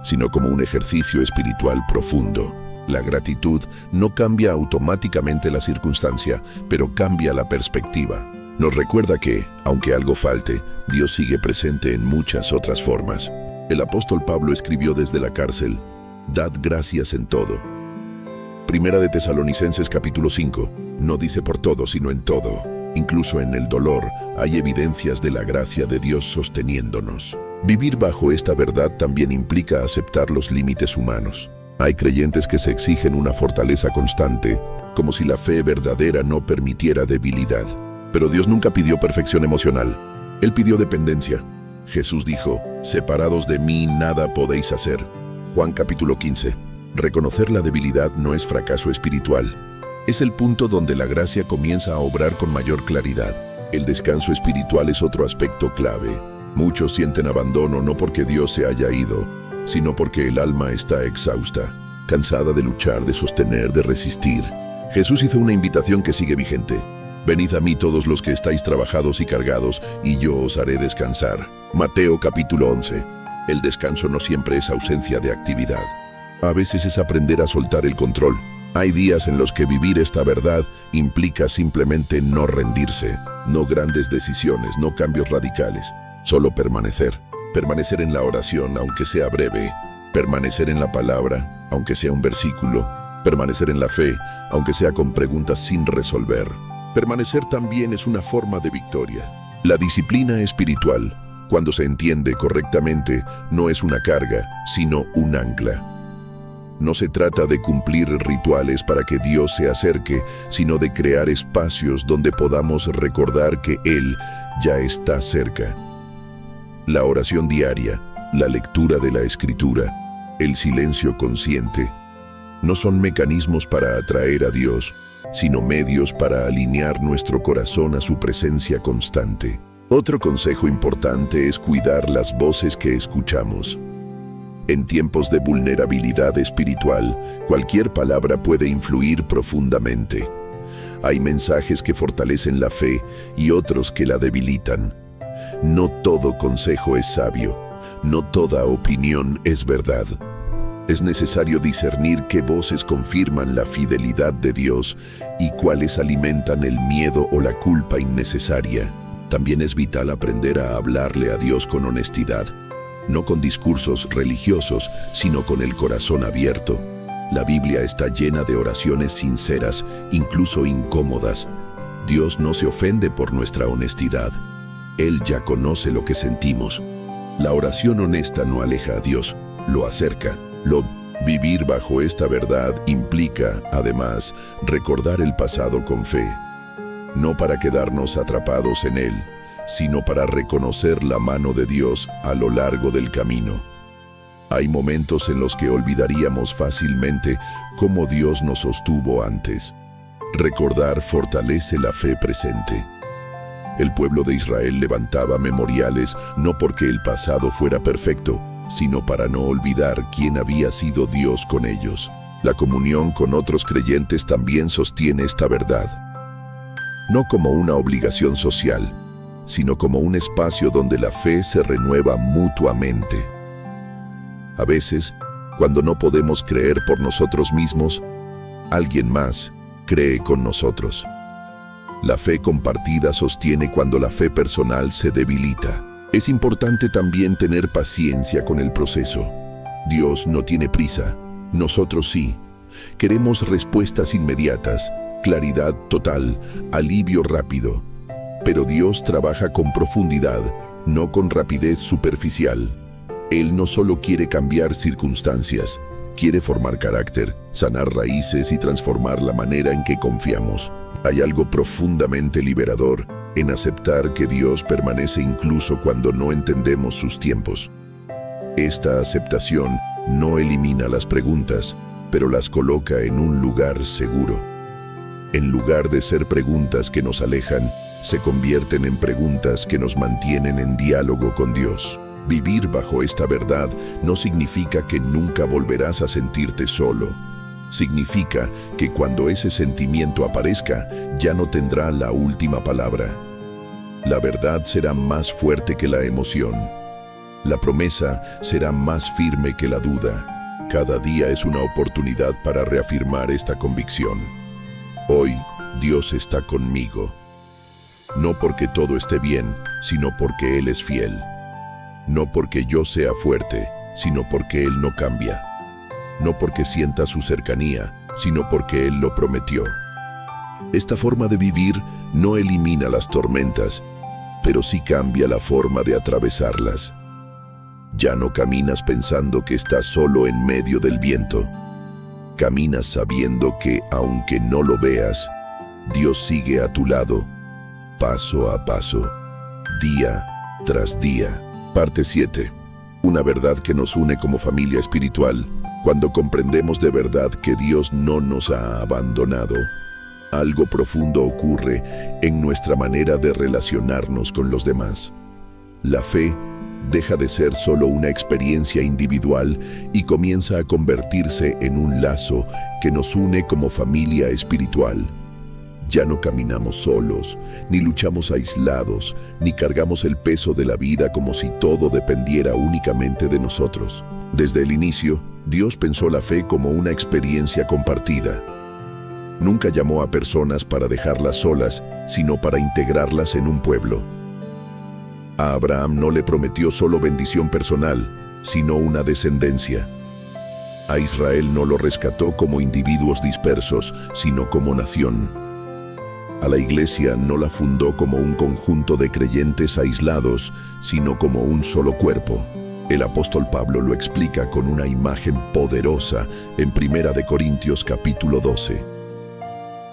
sino como un ejercicio espiritual profundo. La gratitud no cambia automáticamente la circunstancia, pero cambia la perspectiva. Nos recuerda que, aunque algo falte, Dios sigue presente en muchas otras formas. El apóstol Pablo escribió desde la cárcel: «Dad gracias en todo». Primera de Tesalonicenses capítulo 5, no dice por todo, sino en todo. Incluso en el dolor hay evidencias de la gracia de Dios sosteniéndonos. Vivir bajo esta verdad también implica aceptar los límites humanos. Hay creyentes que se exigen una fortaleza constante, como si la fe verdadera no permitiera debilidad. Pero Dios nunca pidió perfección emocional. Él pidió dependencia. Jesús dijo: «Separados de mí nada podéis hacer». Juan capítulo 15. Reconocer la debilidad no es fracaso espiritual. Es el punto donde la gracia comienza a obrar con mayor claridad. El descanso espiritual es otro aspecto clave. Muchos sienten abandono no porque Dios se haya ido, sino porque el alma está exhausta, cansada de luchar, de sostener, de resistir. Jesús hizo una invitación que sigue vigente: «Venid a mí todos los que estáis trabajados y cargados, y yo os haré descansar». Mateo capítulo 11. El descanso no siempre es ausencia de actividad. A veces es aprender a soltar el control. Hay días en los que vivir esta verdad implica simplemente no rendirse, no grandes decisiones, no cambios radicales, solo permanecer. Permanecer en la oración, aunque sea breve. Permanecer en la palabra, aunque sea un versículo. Permanecer en la fe, aunque sea con preguntas sin resolver. Permanecer también es una forma de victoria. La disciplina espiritual, cuando se entiende correctamente, no es una carga, sino un ancla. No se trata de cumplir rituales para que Dios se acerque, sino de crear espacios donde podamos recordar que Él ya está cerca. La oración diaria, la lectura de la Escritura, el silencio consciente, no son mecanismos para atraer a Dios, sino medios para alinear nuestro corazón a su presencia constante. Otro consejo importante es cuidar las voces que escuchamos. En tiempos de vulnerabilidad espiritual, cualquier palabra puede influir profundamente. Hay mensajes que fortalecen la fe y otros que la debilitan. No todo consejo es sabio, no toda opinión es verdad. Es necesario discernir qué voces confirman la fidelidad de Dios y cuáles alimentan el miedo o la culpa innecesaria. También es vital aprender a hablarle a Dios con honestidad, no con discursos religiosos, sino con el corazón abierto. La Biblia está llena de oraciones sinceras, incluso incómodas. Dios no se ofende por nuestra honestidad. Él ya conoce lo que sentimos. La oración honesta no aleja a Dios, lo acerca. Vivir bajo esta verdad implica, además, recordar el pasado con fe. No para quedarnos atrapados en él, sino para reconocer la mano de Dios a lo largo del camino. Hay momentos en los que olvidaríamos fácilmente cómo Dios nos sostuvo antes. Recordar fortalece la fe presente. El pueblo de Israel levantaba memoriales no porque el pasado fuera perfecto, sino para no olvidar quién había sido Dios con ellos. La comunión con otros creyentes también sostiene esta verdad. No como una obligación social, sino como un espacio donde la fe se renueva mutuamente. A veces, cuando no podemos creer por nosotros mismos, alguien más cree con nosotros. La fe compartida sostiene cuando la fe personal se debilita. Es importante también tener paciencia con el proceso. Dios no tiene prisa, nosotros sí. Queremos respuestas inmediatas, claridad total, alivio rápido. Pero Dios trabaja con profundidad, no con rapidez superficial. Él no solo quiere cambiar circunstancias, Quiere formar carácter, sanar raíces y transformar la manera en que confiamos. Hay algo profundamente liberador en aceptar que Dios permanece incluso cuando no entendemos sus tiempos. Esta aceptación no elimina las preguntas, pero las coloca en un lugar seguro. En lugar de ser preguntas que nos alejan, se convierten en preguntas que nos mantienen en diálogo con Dios. Vivir bajo esta verdad no significa que nunca volverás a sentirte solo. Significa que cuando ese sentimiento aparezca, ya no tendrá la última palabra. La verdad será más fuerte que la emoción. La promesa será más firme que la duda. Cada día es una oportunidad para reafirmar esta convicción. Hoy, Dios está conmigo. No porque todo esté bien, sino porque Él es fiel. No porque yo sea fuerte, sino porque Él no cambia. No porque sienta su cercanía, sino porque Él lo prometió. Esta forma de vivir no elimina las tormentas, pero sí cambia la forma de atravesarlas. Ya no caminas pensando que estás solo en medio del viento. Caminas sabiendo que, aunque no lo veas, Dios sigue a tu lado, paso a paso, día tras día. Parte 7. Una verdad que nos une como familia espiritual. Cuando comprendemos de verdad que Dios no nos ha abandonado, algo profundo ocurre en nuestra manera de relacionarnos con los demás. La fe deja de ser solo una experiencia individual y comienza a convertirse en un lazo que nos une como familia espiritual. Ya no caminamos solos, ni luchamos aislados, ni cargamos el peso de la vida como si todo dependiera únicamente de nosotros. Desde el inicio, Dios pensó la fe como una experiencia compartida. Nunca llamó a personas para dejarlas solas, sino para integrarlas en un pueblo. A Abraham no le prometió solo bendición personal, sino una descendencia. A Israel no lo rescató como individuos dispersos, sino como nación. A la iglesia no la fundó como un conjunto de creyentes aislados, sino como un solo cuerpo. El apóstol Pablo lo explica con una imagen poderosa en 1 Corintios capítulo 12.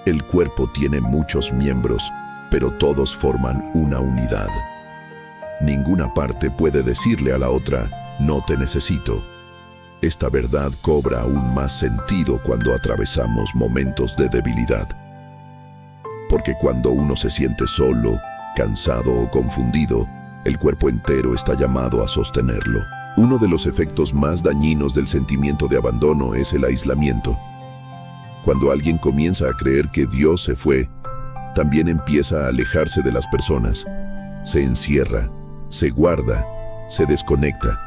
El cuerpo tiene muchos miembros, pero todos forman una unidad. Ninguna parte puede decirle a la otra, no te necesito. Esta verdad cobra aún más sentido cuando atravesamos momentos de debilidad. Porque cuando uno se siente solo, cansado o confundido, el cuerpo entero está llamado a sostenerlo. Uno de los efectos más dañinos del sentimiento de abandono es el aislamiento. Cuando alguien comienza a creer que Dios se fue, también empieza a alejarse de las personas. Se encierra, se guarda, se desconecta.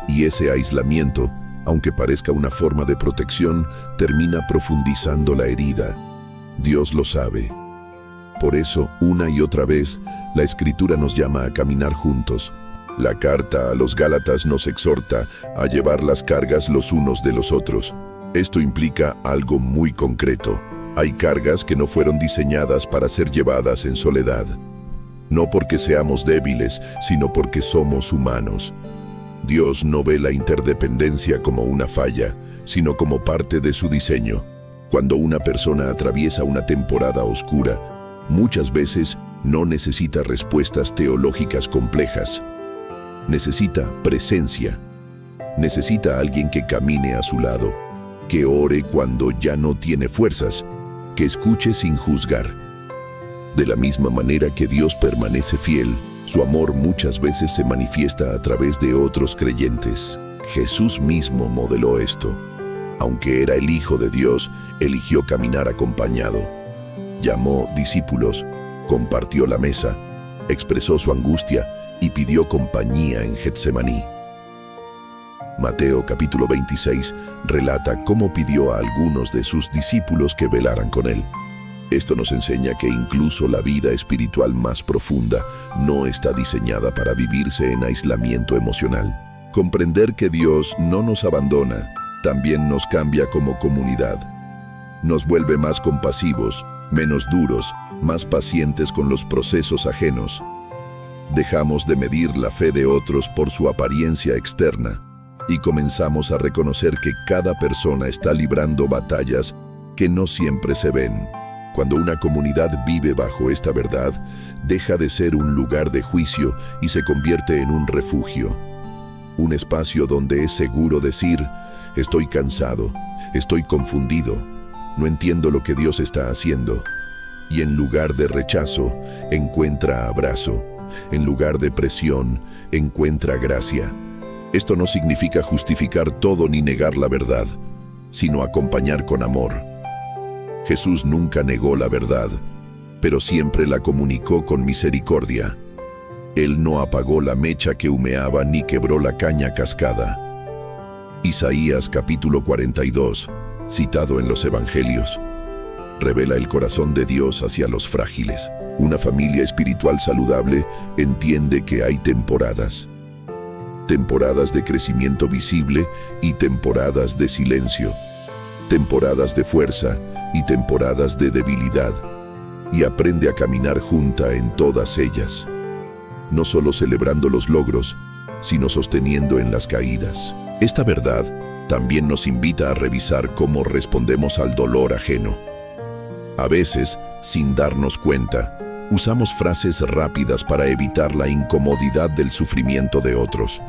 Y ese aislamiento, aunque parezca una forma de protección, termina profundizando la herida. Dios lo sabe. Por eso, una y otra vez, la Escritura nos llama a caminar juntos. La carta a los Gálatas nos exhorta a llevar las cargas los unos de los otros. Esto implica algo muy concreto. Hay cargas que no fueron diseñadas para ser llevadas en soledad. No porque seamos débiles, sino porque somos humanos. Dios no ve la interdependencia como una falla, sino como parte de su diseño. Cuando una persona atraviesa una temporada oscura, muchas veces no necesita respuestas teológicas complejas. Necesita presencia. Necesita a alguien que camine a su lado, que ore cuando ya no tiene fuerzas, que escuche sin juzgar. De la misma manera que Dios permanece fiel, su amor muchas veces se manifiesta a través de otros creyentes. Jesús mismo modeló esto. Aunque era el Hijo de Dios, eligió caminar acompañado. Llamó discípulos, compartió la mesa, expresó su angustia y pidió compañía en Getsemaní. Mateo capítulo 26 relata cómo pidió a algunos de sus discípulos que velaran con él. Esto nos enseña que incluso la vida espiritual más profunda no está diseñada para vivirse en aislamiento emocional. Comprender que Dios no nos abandona también nos cambia como comunidad. Nos vuelve más compasivos, menos duros, más pacientes con los procesos ajenos. Dejamos de medir la fe de otros por su apariencia externa. y comenzamos a reconocer que cada persona está librando batallas que no siempre se ven. Cuando una comunidad vive bajo esta verdad, deja de ser un lugar de juicio y se convierte en un refugio. Un espacio donde es seguro decir, estoy cansado, estoy confundido, no entiendo lo que Dios está haciendo. Y en lugar de rechazo, encuentra abrazo. En lugar de presión, encuentra gracia. Esto no significa justificar todo ni negar la verdad, sino acompañar con amor. Jesús nunca negó la verdad, pero siempre la comunicó con misericordia. Él no apagó la mecha que humeaba ni quebró la caña cascada. Isaías capítulo 42, citado en los Evangelios, revela el corazón de Dios hacia los frágiles. Una familia espiritual saludable entiende que hay temporadas. Temporadas de crecimiento visible y temporadas de silencio. Temporadas de fuerza y temporadas de debilidad. Y aprende a caminar junta en todas ellas. No solo celebrando los logros, sino sosteniendo en las caídas. Esta verdad también nos invita a revisar cómo respondemos al dolor ajeno. A veces, sin darnos cuenta, usamos frases rápidas para evitar la incomodidad del sufrimiento de otros.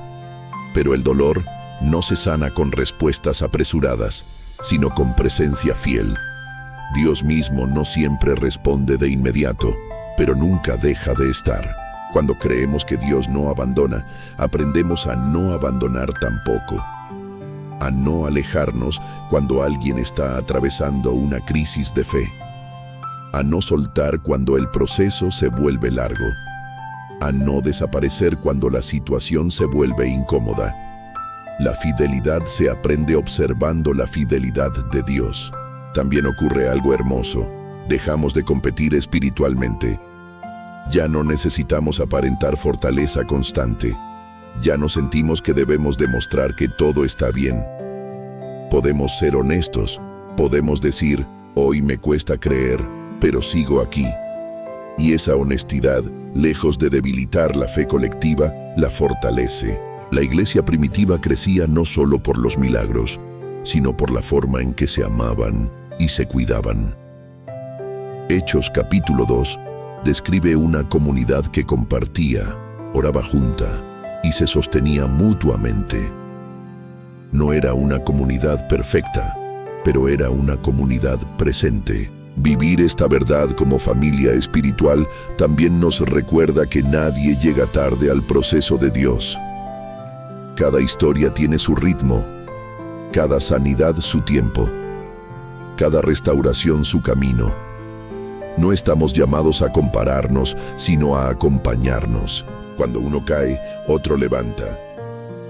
Pero el dolor no se sana con respuestas apresuradas, sino con presencia fiel. Dios mismo no siempre responde de inmediato, pero nunca deja de estar. Cuando creemos que Dios no abandona, aprendemos a no abandonar tampoco. A no alejarnos cuando alguien está atravesando una crisis de fe. A no soltar cuando el proceso se vuelve largo. A no desaparecer cuando la situación se vuelve incómoda. La fidelidad se aprende observando la fidelidad de Dios. También ocurre algo hermoso. Dejamos de competir espiritualmente. Ya no necesitamos aparentar fortaleza constante. Ya no sentimos que debemos demostrar que todo está bien. Podemos ser honestos. Podemos decir, hoy me cuesta creer, pero sigo aquí. Y esa honestidad, lejos de debilitar la fe colectiva, la fortalece. La iglesia primitiva crecía no solo por los milagros, sino por la forma en que se amaban y se cuidaban. Hechos capítulo 2 describe una comunidad que compartía, oraba junta y se sostenía mutuamente. No era una comunidad perfecta, pero era una comunidad presente. Vivir esta verdad como familia espiritual también nos recuerda que nadie llega tarde al proceso de Dios. Cada historia tiene su ritmo, cada sanidad su tiempo, cada restauración su camino. No estamos llamados a compararnos, sino a acompañarnos. Cuando uno cae, otro levanta.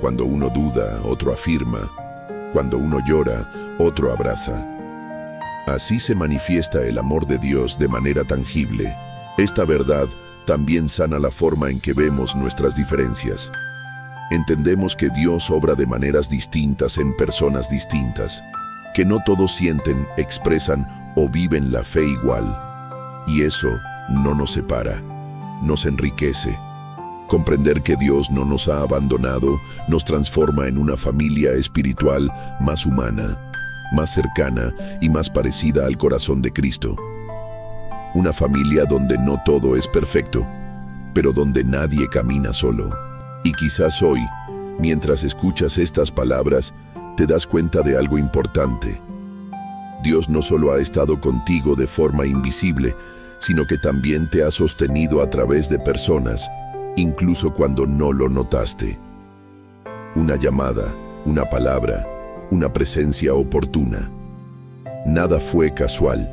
Cuando uno duda, otro afirma. Cuando uno llora, otro abraza. Así se manifiesta el amor de Dios de manera tangible. Esta verdad también sana la forma en que vemos nuestras diferencias. Entendemos que Dios obra de maneras distintas en personas distintas, que no todos sienten, expresan o viven la fe igual. Y eso no nos separa, nos enriquece. Comprender que Dios no nos ha abandonado nos transforma en una familia espiritual más humana, más cercana y más parecida al corazón de Cristo. Una familia donde no todo es perfecto, pero donde nadie camina solo. Y quizás hoy, mientras escuchas estas palabras, te das cuenta de algo importante. Dios no solo ha estado contigo de forma invisible, sino que también te ha sostenido a través de personas, incluso cuando no lo notaste. Una llamada, una palabra, una presencia oportuna. Nada fue casual.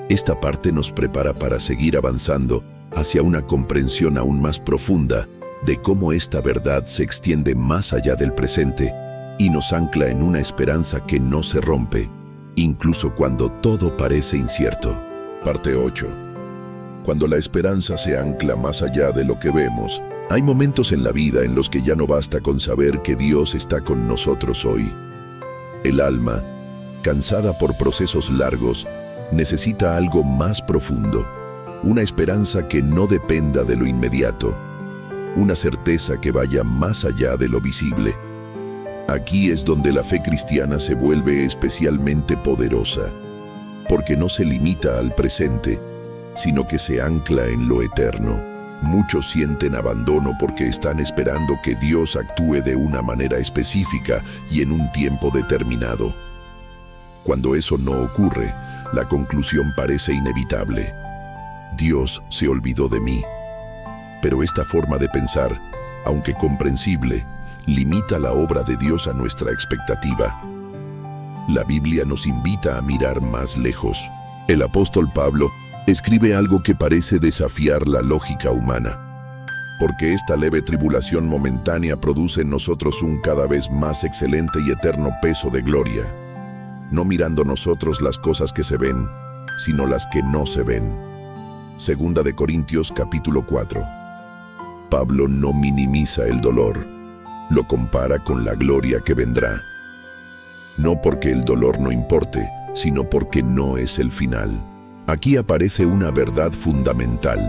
Esta parte nos prepara para seguir avanzando hacia una comprensión aún más profunda de cómo esta verdad se extiende más allá del presente y nos ancla en una esperanza que no se rompe, incluso cuando todo parece incierto. Parte 8. Cuando la esperanza se ancla más allá de lo que vemos, hay momentos en la vida en los que ya no basta con saber que Dios está con nosotros hoy. El alma, cansada por procesos largos, necesita algo más profundo, una esperanza que no dependa de lo inmediato, una certeza que vaya más allá de lo visible. Aquí es donde la fe cristiana se vuelve especialmente poderosa, porque no se limita al presente, sino que se ancla en lo eterno. Muchos sienten abandono porque están esperando que Dios actúe de una manera específica y en un tiempo determinado. Cuando eso no ocurre, la conclusión parece inevitable. Dios se olvidó de mí. Pero esta forma de pensar, aunque comprensible, limita la obra de Dios a nuestra expectativa. La Biblia nos invita a mirar más lejos. El apóstol Pablo escribe algo que parece desafiar la lógica humana. Porque esta leve tribulación momentánea produce en nosotros un cada vez más excelente y eterno peso de gloria, no mirando nosotros las cosas que se ven, sino las que no se ven. Segunda de Corintios capítulo 4. Pablo no minimiza el dolor, lo compara con la gloria que vendrá. No porque el dolor no importe, sino porque no es el final. Aquí aparece una verdad fundamental.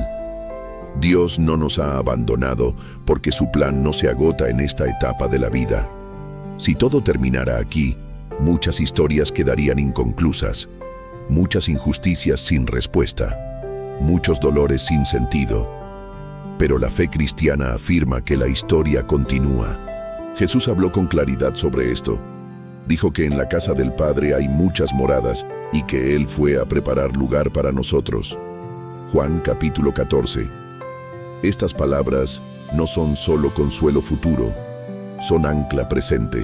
Dios no nos ha abandonado porque su plan no se agota en esta etapa de la vida. Si todo terminara aquí, muchas historias quedarían inconclusas, muchas injusticias sin respuesta, muchos dolores sin sentido. Pero la fe cristiana afirma que la historia continúa. Jesús habló con claridad sobre esto. Dijo que en la casa del Padre hay muchas moradas y que Él fue a preparar lugar para nosotros. Juan capítulo 14. Estas palabras no son solo consuelo futuro, son ancla presente.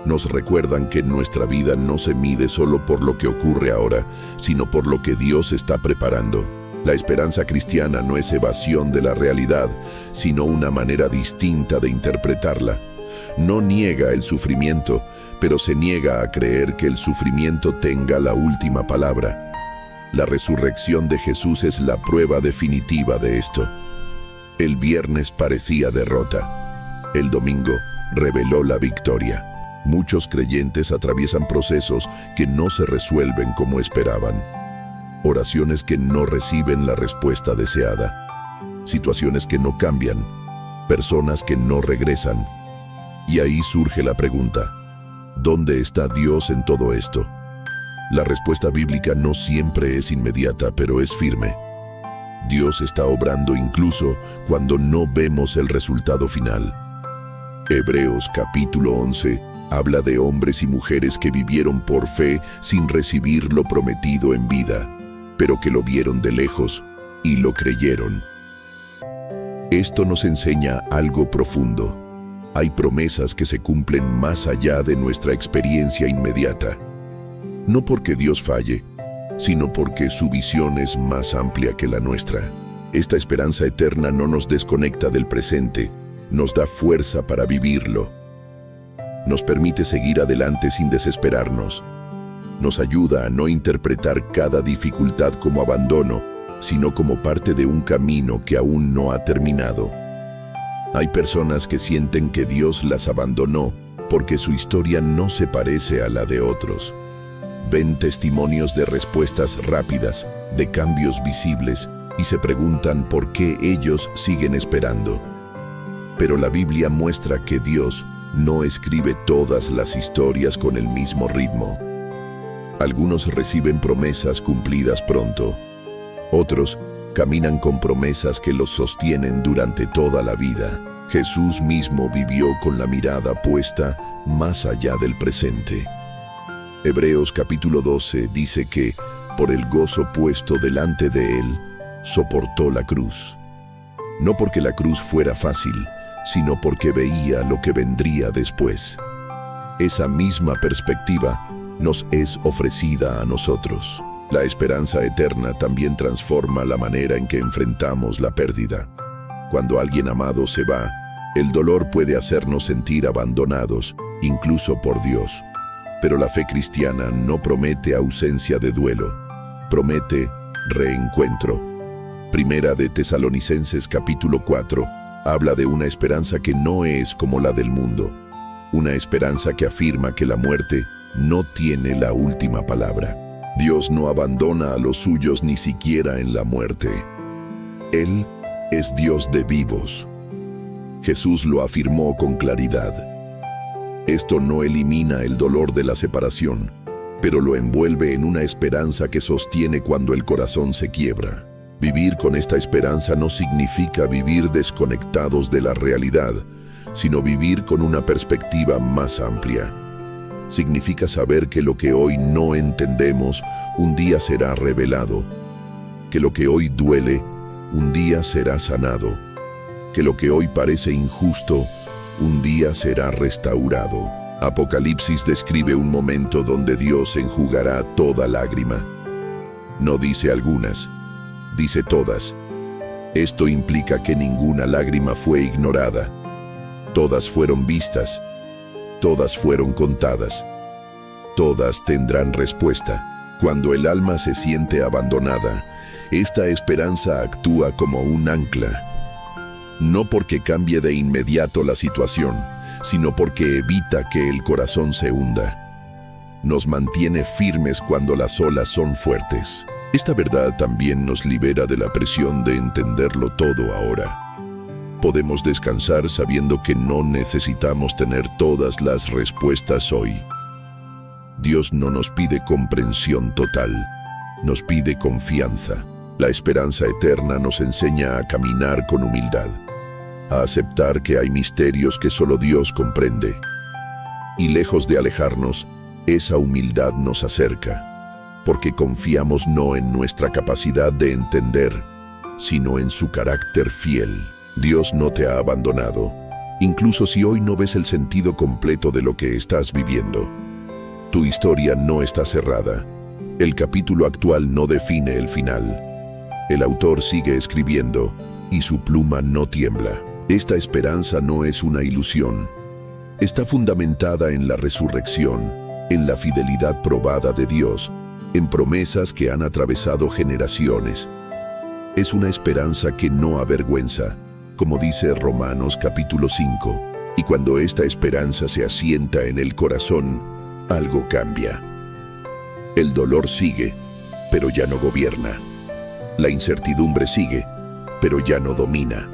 Nos recuerdan que nuestra vida no se mide solo por lo que ocurre ahora, sino por lo que Dios está preparando. La esperanza cristiana no es evasión de la realidad, sino una manera distinta de interpretarla. No niega el sufrimiento, pero se niega a creer que el sufrimiento tenga la última palabra. La resurrección de Jesús es la prueba definitiva de esto. El viernes parecía derrota. El domingo reveló la victoria. Muchos creyentes atraviesan procesos que no se resuelven como esperaban. Oraciones que no reciben la respuesta deseada. Situaciones que no cambian. Personas que no regresan. Y ahí surge la pregunta: ¿dónde está Dios en todo esto? La respuesta bíblica no siempre es inmediata, pero es firme. Dios está obrando incluso cuando no vemos el resultado final. Hebreos capítulo 11 habla de hombres y mujeres que vivieron por fe sin recibir lo prometido en vida, pero que lo vieron de lejos y lo creyeron. Esto nos enseña algo profundo. Hay promesas que se cumplen más allá de nuestra experiencia inmediata. No porque Dios falle, sino porque su visión es más amplia que la nuestra. Esta esperanza eterna no nos desconecta del presente, nos da fuerza para vivirlo. Nos permite seguir adelante sin desesperarnos. Nos ayuda a no interpretar cada dificultad como abandono, sino como parte de un camino que aún no ha terminado. Hay personas que sienten que Dios las abandonó porque su historia no se parece a la de otros. Ven testimonios de respuestas rápidas, de cambios visibles, y se preguntan por qué ellos siguen esperando. Pero la Biblia muestra que Dios no escribe todas las historias con el mismo ritmo. Algunos reciben promesas cumplidas pronto. Otros caminan con promesas que los sostienen durante toda la vida. Jesús mismo vivió con la mirada puesta más allá del presente. Hebreos capítulo 12 dice que, por el gozo puesto delante de él, soportó la cruz. No porque la cruz fuera fácil, sino porque veía lo que vendría después. Esa misma perspectiva nos es ofrecida a nosotros. La esperanza eterna también transforma la manera en que enfrentamos la pérdida. Cuando alguien amado se va, el dolor puede hacernos sentir abandonados, incluso por Dios. Pero la fe cristiana no promete ausencia de duelo, promete reencuentro. Primera de Tesalonicenses capítulo 4 habla de una esperanza que no es como la del mundo, una esperanza que afirma que la muerte no tiene la última palabra. Dios no abandona a los suyos ni siquiera en la muerte. Él es Dios de vivos. Jesús lo afirmó con claridad. Esto no elimina el dolor de la separación, pero lo envuelve en una esperanza que sostiene cuando el corazón se quiebra. Vivir con esta esperanza no significa vivir desconectados de la realidad, sino vivir con una perspectiva más amplia. Significa saber que lo que hoy no entendemos, un día será revelado, que lo que hoy duele, un día será sanado, que lo que hoy parece injusto, un día será restaurado. Apocalipsis describe un momento donde Dios enjugará toda lágrima. No dice algunas, dice todas. Esto implica que ninguna lágrima fue ignorada. Todas fueron vistas, todas fueron contadas. Todas tendrán respuesta. Cuando el alma se siente abandonada, esta esperanza actúa como un ancla. No porque cambie de inmediato la situación, sino porque evita que el corazón se hunda. Nos mantiene firmes cuando las olas son fuertes. Esta verdad también nos libera de la presión de entenderlo todo ahora. Podemos descansar sabiendo que no necesitamos tener todas las respuestas hoy. Dios no nos pide comprensión total, nos pide confianza. La esperanza eterna nos enseña a caminar con humildad, a aceptar que hay misterios que solo Dios comprende. Y lejos de alejarnos, esa humildad nos acerca, porque confiamos no en nuestra capacidad de entender, sino en su carácter fiel. Dios no te ha abandonado, incluso si hoy no ves el sentido completo de lo que estás viviendo. Tu historia no está cerrada. El capítulo actual no define el final. El autor sigue escribiendo y su pluma no tiembla. Esta esperanza no es una ilusión. Está fundamentada en la resurrección, en la fidelidad probada de Dios, en promesas que han atravesado generaciones. Es una esperanza que no avergüenza, como dice Romanos capítulo 5. Y cuando esta esperanza se asienta en el corazón, algo cambia. El dolor sigue, pero ya no gobierna. La incertidumbre sigue, pero ya no domina.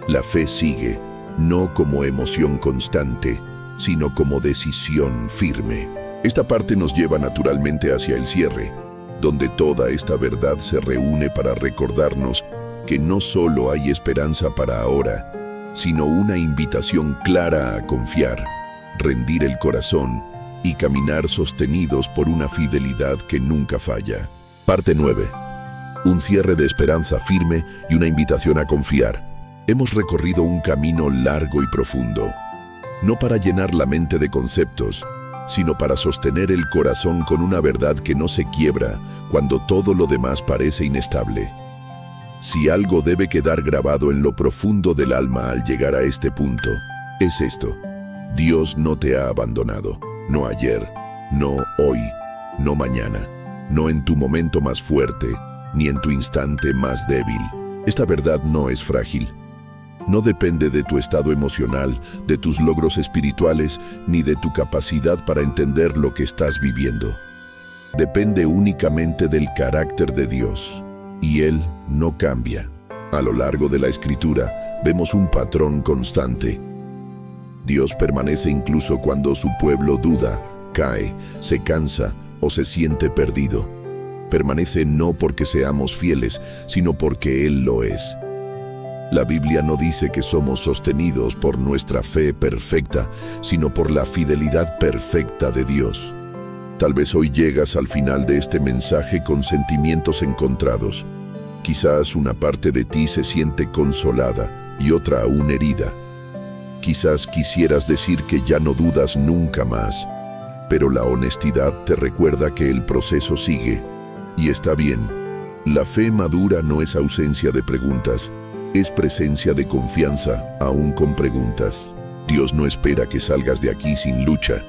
La fe sigue, no como emoción constante, sino como decisión firme. Esta parte nos lleva naturalmente hacia el cierre, donde toda esta verdad se reúne para recordarnos que no solo hay esperanza para ahora, sino una invitación clara a confiar, rendir el corazón y caminar sostenidos por una fidelidad que nunca falla. Parte 9. Un cierre de esperanza firme y una invitación a confiar. Hemos recorrido un camino largo y profundo, no para llenar la mente de conceptos, sino para sostener el corazón con una verdad que no se quiebra cuando todo lo demás parece inestable. Si algo debe quedar grabado en lo profundo del alma al llegar a este punto, es esto: Dios no te ha abandonado, no ayer, no hoy, no mañana, no en tu momento más fuerte, ni en tu instante más débil. Esta verdad no es frágil. No depende de tu estado emocional, de tus logros espirituales, ni de tu capacidad para entender lo que estás viviendo. Depende únicamente del carácter de Dios, y Él no cambia. A lo largo de la Escritura vemos un patrón constante. Dios permanece incluso cuando su pueblo duda, cae, se cansa o se siente perdido. Permanece no porque seamos fieles, sino porque Él lo es. La Biblia no dice que somos sostenidos por nuestra fe perfecta, sino por la fidelidad perfecta de Dios. Tal vez hoy llegas al final de este mensaje con sentimientos encontrados. Quizás una parte de ti se siente consolada y otra aún herida. Quizás quisieras decir que ya no dudas nunca más, pero la honestidad te recuerda que el proceso sigue. Y está bien, la fe madura no es ausencia de preguntas, es presencia de confianza, aún con preguntas. Dios no espera que salgas de aquí sin lucha,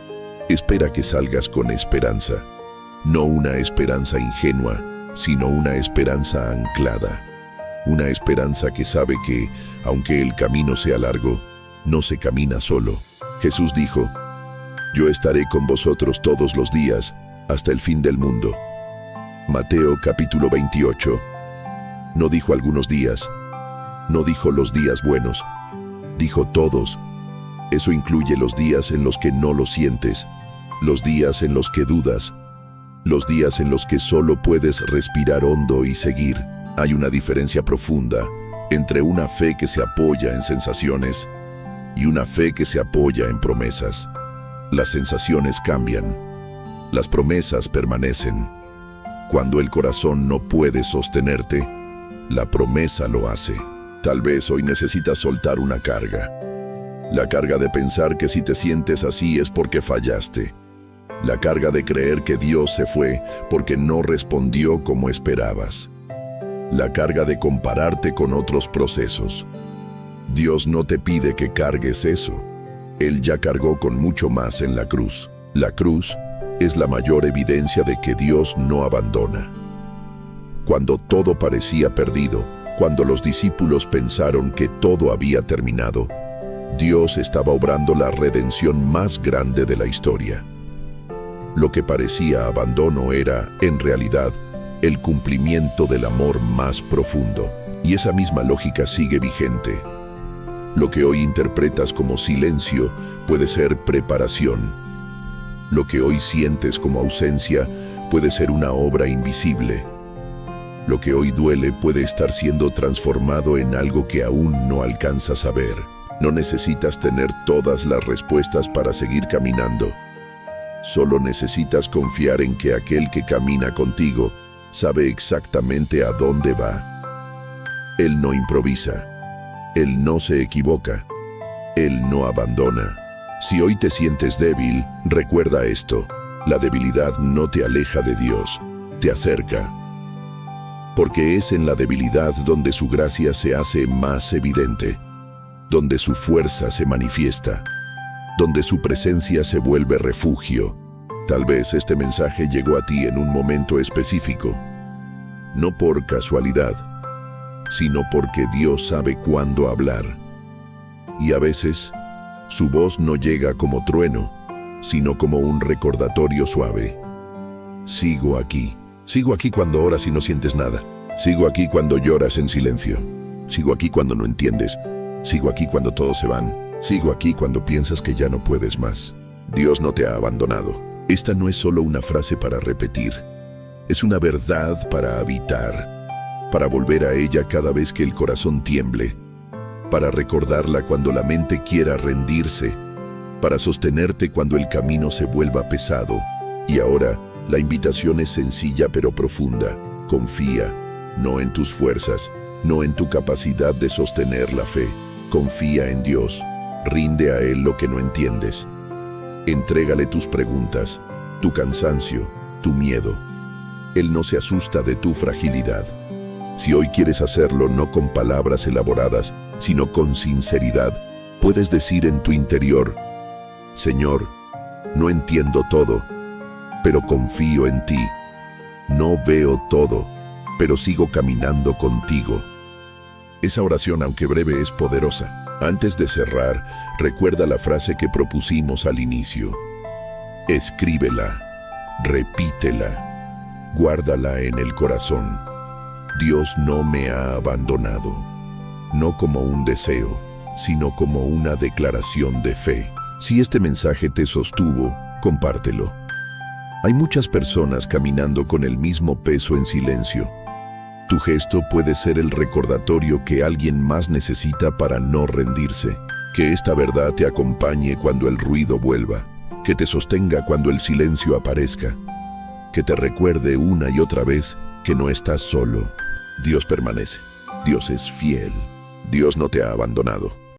espera que salgas con esperanza. No una esperanza ingenua, sino una esperanza anclada. Una esperanza que sabe que, aunque el camino sea largo, no se camina solo. Jesús dijo: Yo estaré con vosotros todos los días, hasta el fin del mundo. Mateo capítulo 28. No dijo algunos días, no dijo los días buenos, dijo todos, Eso incluye los días en los que no lo sientes, los días en los que dudas, los días en los que solo puedes respirar hondo y seguir. Hay una diferencia profunda entre una fe que se apoya en sensaciones y una fe que se apoya en promesas. Las sensaciones cambian, las promesas permanecen. Cuando el corazón no puede sostenerte, la promesa lo hace. Tal vez hoy necesitas soltar una carga. La carga de pensar que si te sientes así es porque fallaste. La carga de creer que Dios se fue porque no respondió como esperabas. La carga de compararte con otros procesos. Dios no te pide que cargues eso. Él ya cargó con mucho más en la cruz. La cruz es la mayor evidencia de que Dios no abandona. Cuando todo parecía perdido, cuando los discípulos pensaron que todo había terminado, Dios estaba obrando la redención más grande de la historia. Lo que parecía abandono era, en realidad, el cumplimiento del amor más profundo. Y esa misma lógica sigue vigente. Lo que hoy interpretas como silencio puede ser preparación. Lo que hoy sientes como ausencia puede ser una obra invisible. Lo que hoy duele puede estar siendo transformado en algo que aún no alcanzas a ver. No necesitas tener todas las respuestas para seguir caminando. Solo necesitas confiar en que aquel que camina contigo sabe exactamente a dónde va. Él no improvisa. Él no se equivoca. Él no abandona. Si hoy te sientes débil, recuerda esto. La debilidad no te aleja de Dios, te acerca. Porque es en la debilidad donde su gracia se hace más evidente, donde su fuerza se manifiesta, donde su presencia se vuelve refugio. Tal vez este mensaje llegó a ti en un momento específico, no por casualidad, sino porque Dios sabe cuándo hablar. Y a veces, su voz no llega como trueno, sino como un recordatorio suave. Sigo aquí cuando oras y no sientes nada. Sigo aquí cuando lloras en silencio. Sigo aquí cuando no entiendes. Sigo aquí cuando todos se van. Sigo aquí cuando piensas que ya no puedes más. Dios no te ha abandonado. Esta no es solo una frase para repetir. Es una verdad para habitar, para volver a ella cada vez que el corazón tiemble, para recordarla cuando la mente quiera rendirse, para sostenerte cuando el camino se vuelva pesado. Y ahora, la invitación es sencilla pero profunda. Confía, no en tus fuerzas, no en tu capacidad de sostener la fe. Confía en Dios. Rinde a Él lo que no entiendes. Entrégale tus preguntas, tu cansancio, tu miedo. Él no se asusta de tu fragilidad. Si hoy quieres hacerlo no con palabras elaboradas, sino con sinceridad, puedes decir en tu interior: Señor, no entiendo todo, pero confío en ti. No veo todo, pero sigo caminando contigo. Esa oración, aunque breve, es poderosa. Antes de cerrar, recuerda la frase que propusimos al inicio. Escríbela, repítela, guárdala en el corazón. Dios no me ha abandonado, no como un deseo, sino como una declaración de fe. Si este mensaje te sostuvo, compártelo. Hay muchas personas caminando con el mismo peso en silencio. Tu gesto puede ser el recordatorio que alguien más necesita para no rendirse. Que esta verdad te acompañe cuando el ruido vuelva, que te sostenga cuando el silencio aparezca, que te recuerde una y otra vez que no estás solo. Dios permanece, Dios es fiel, Dios no te ha abandonado.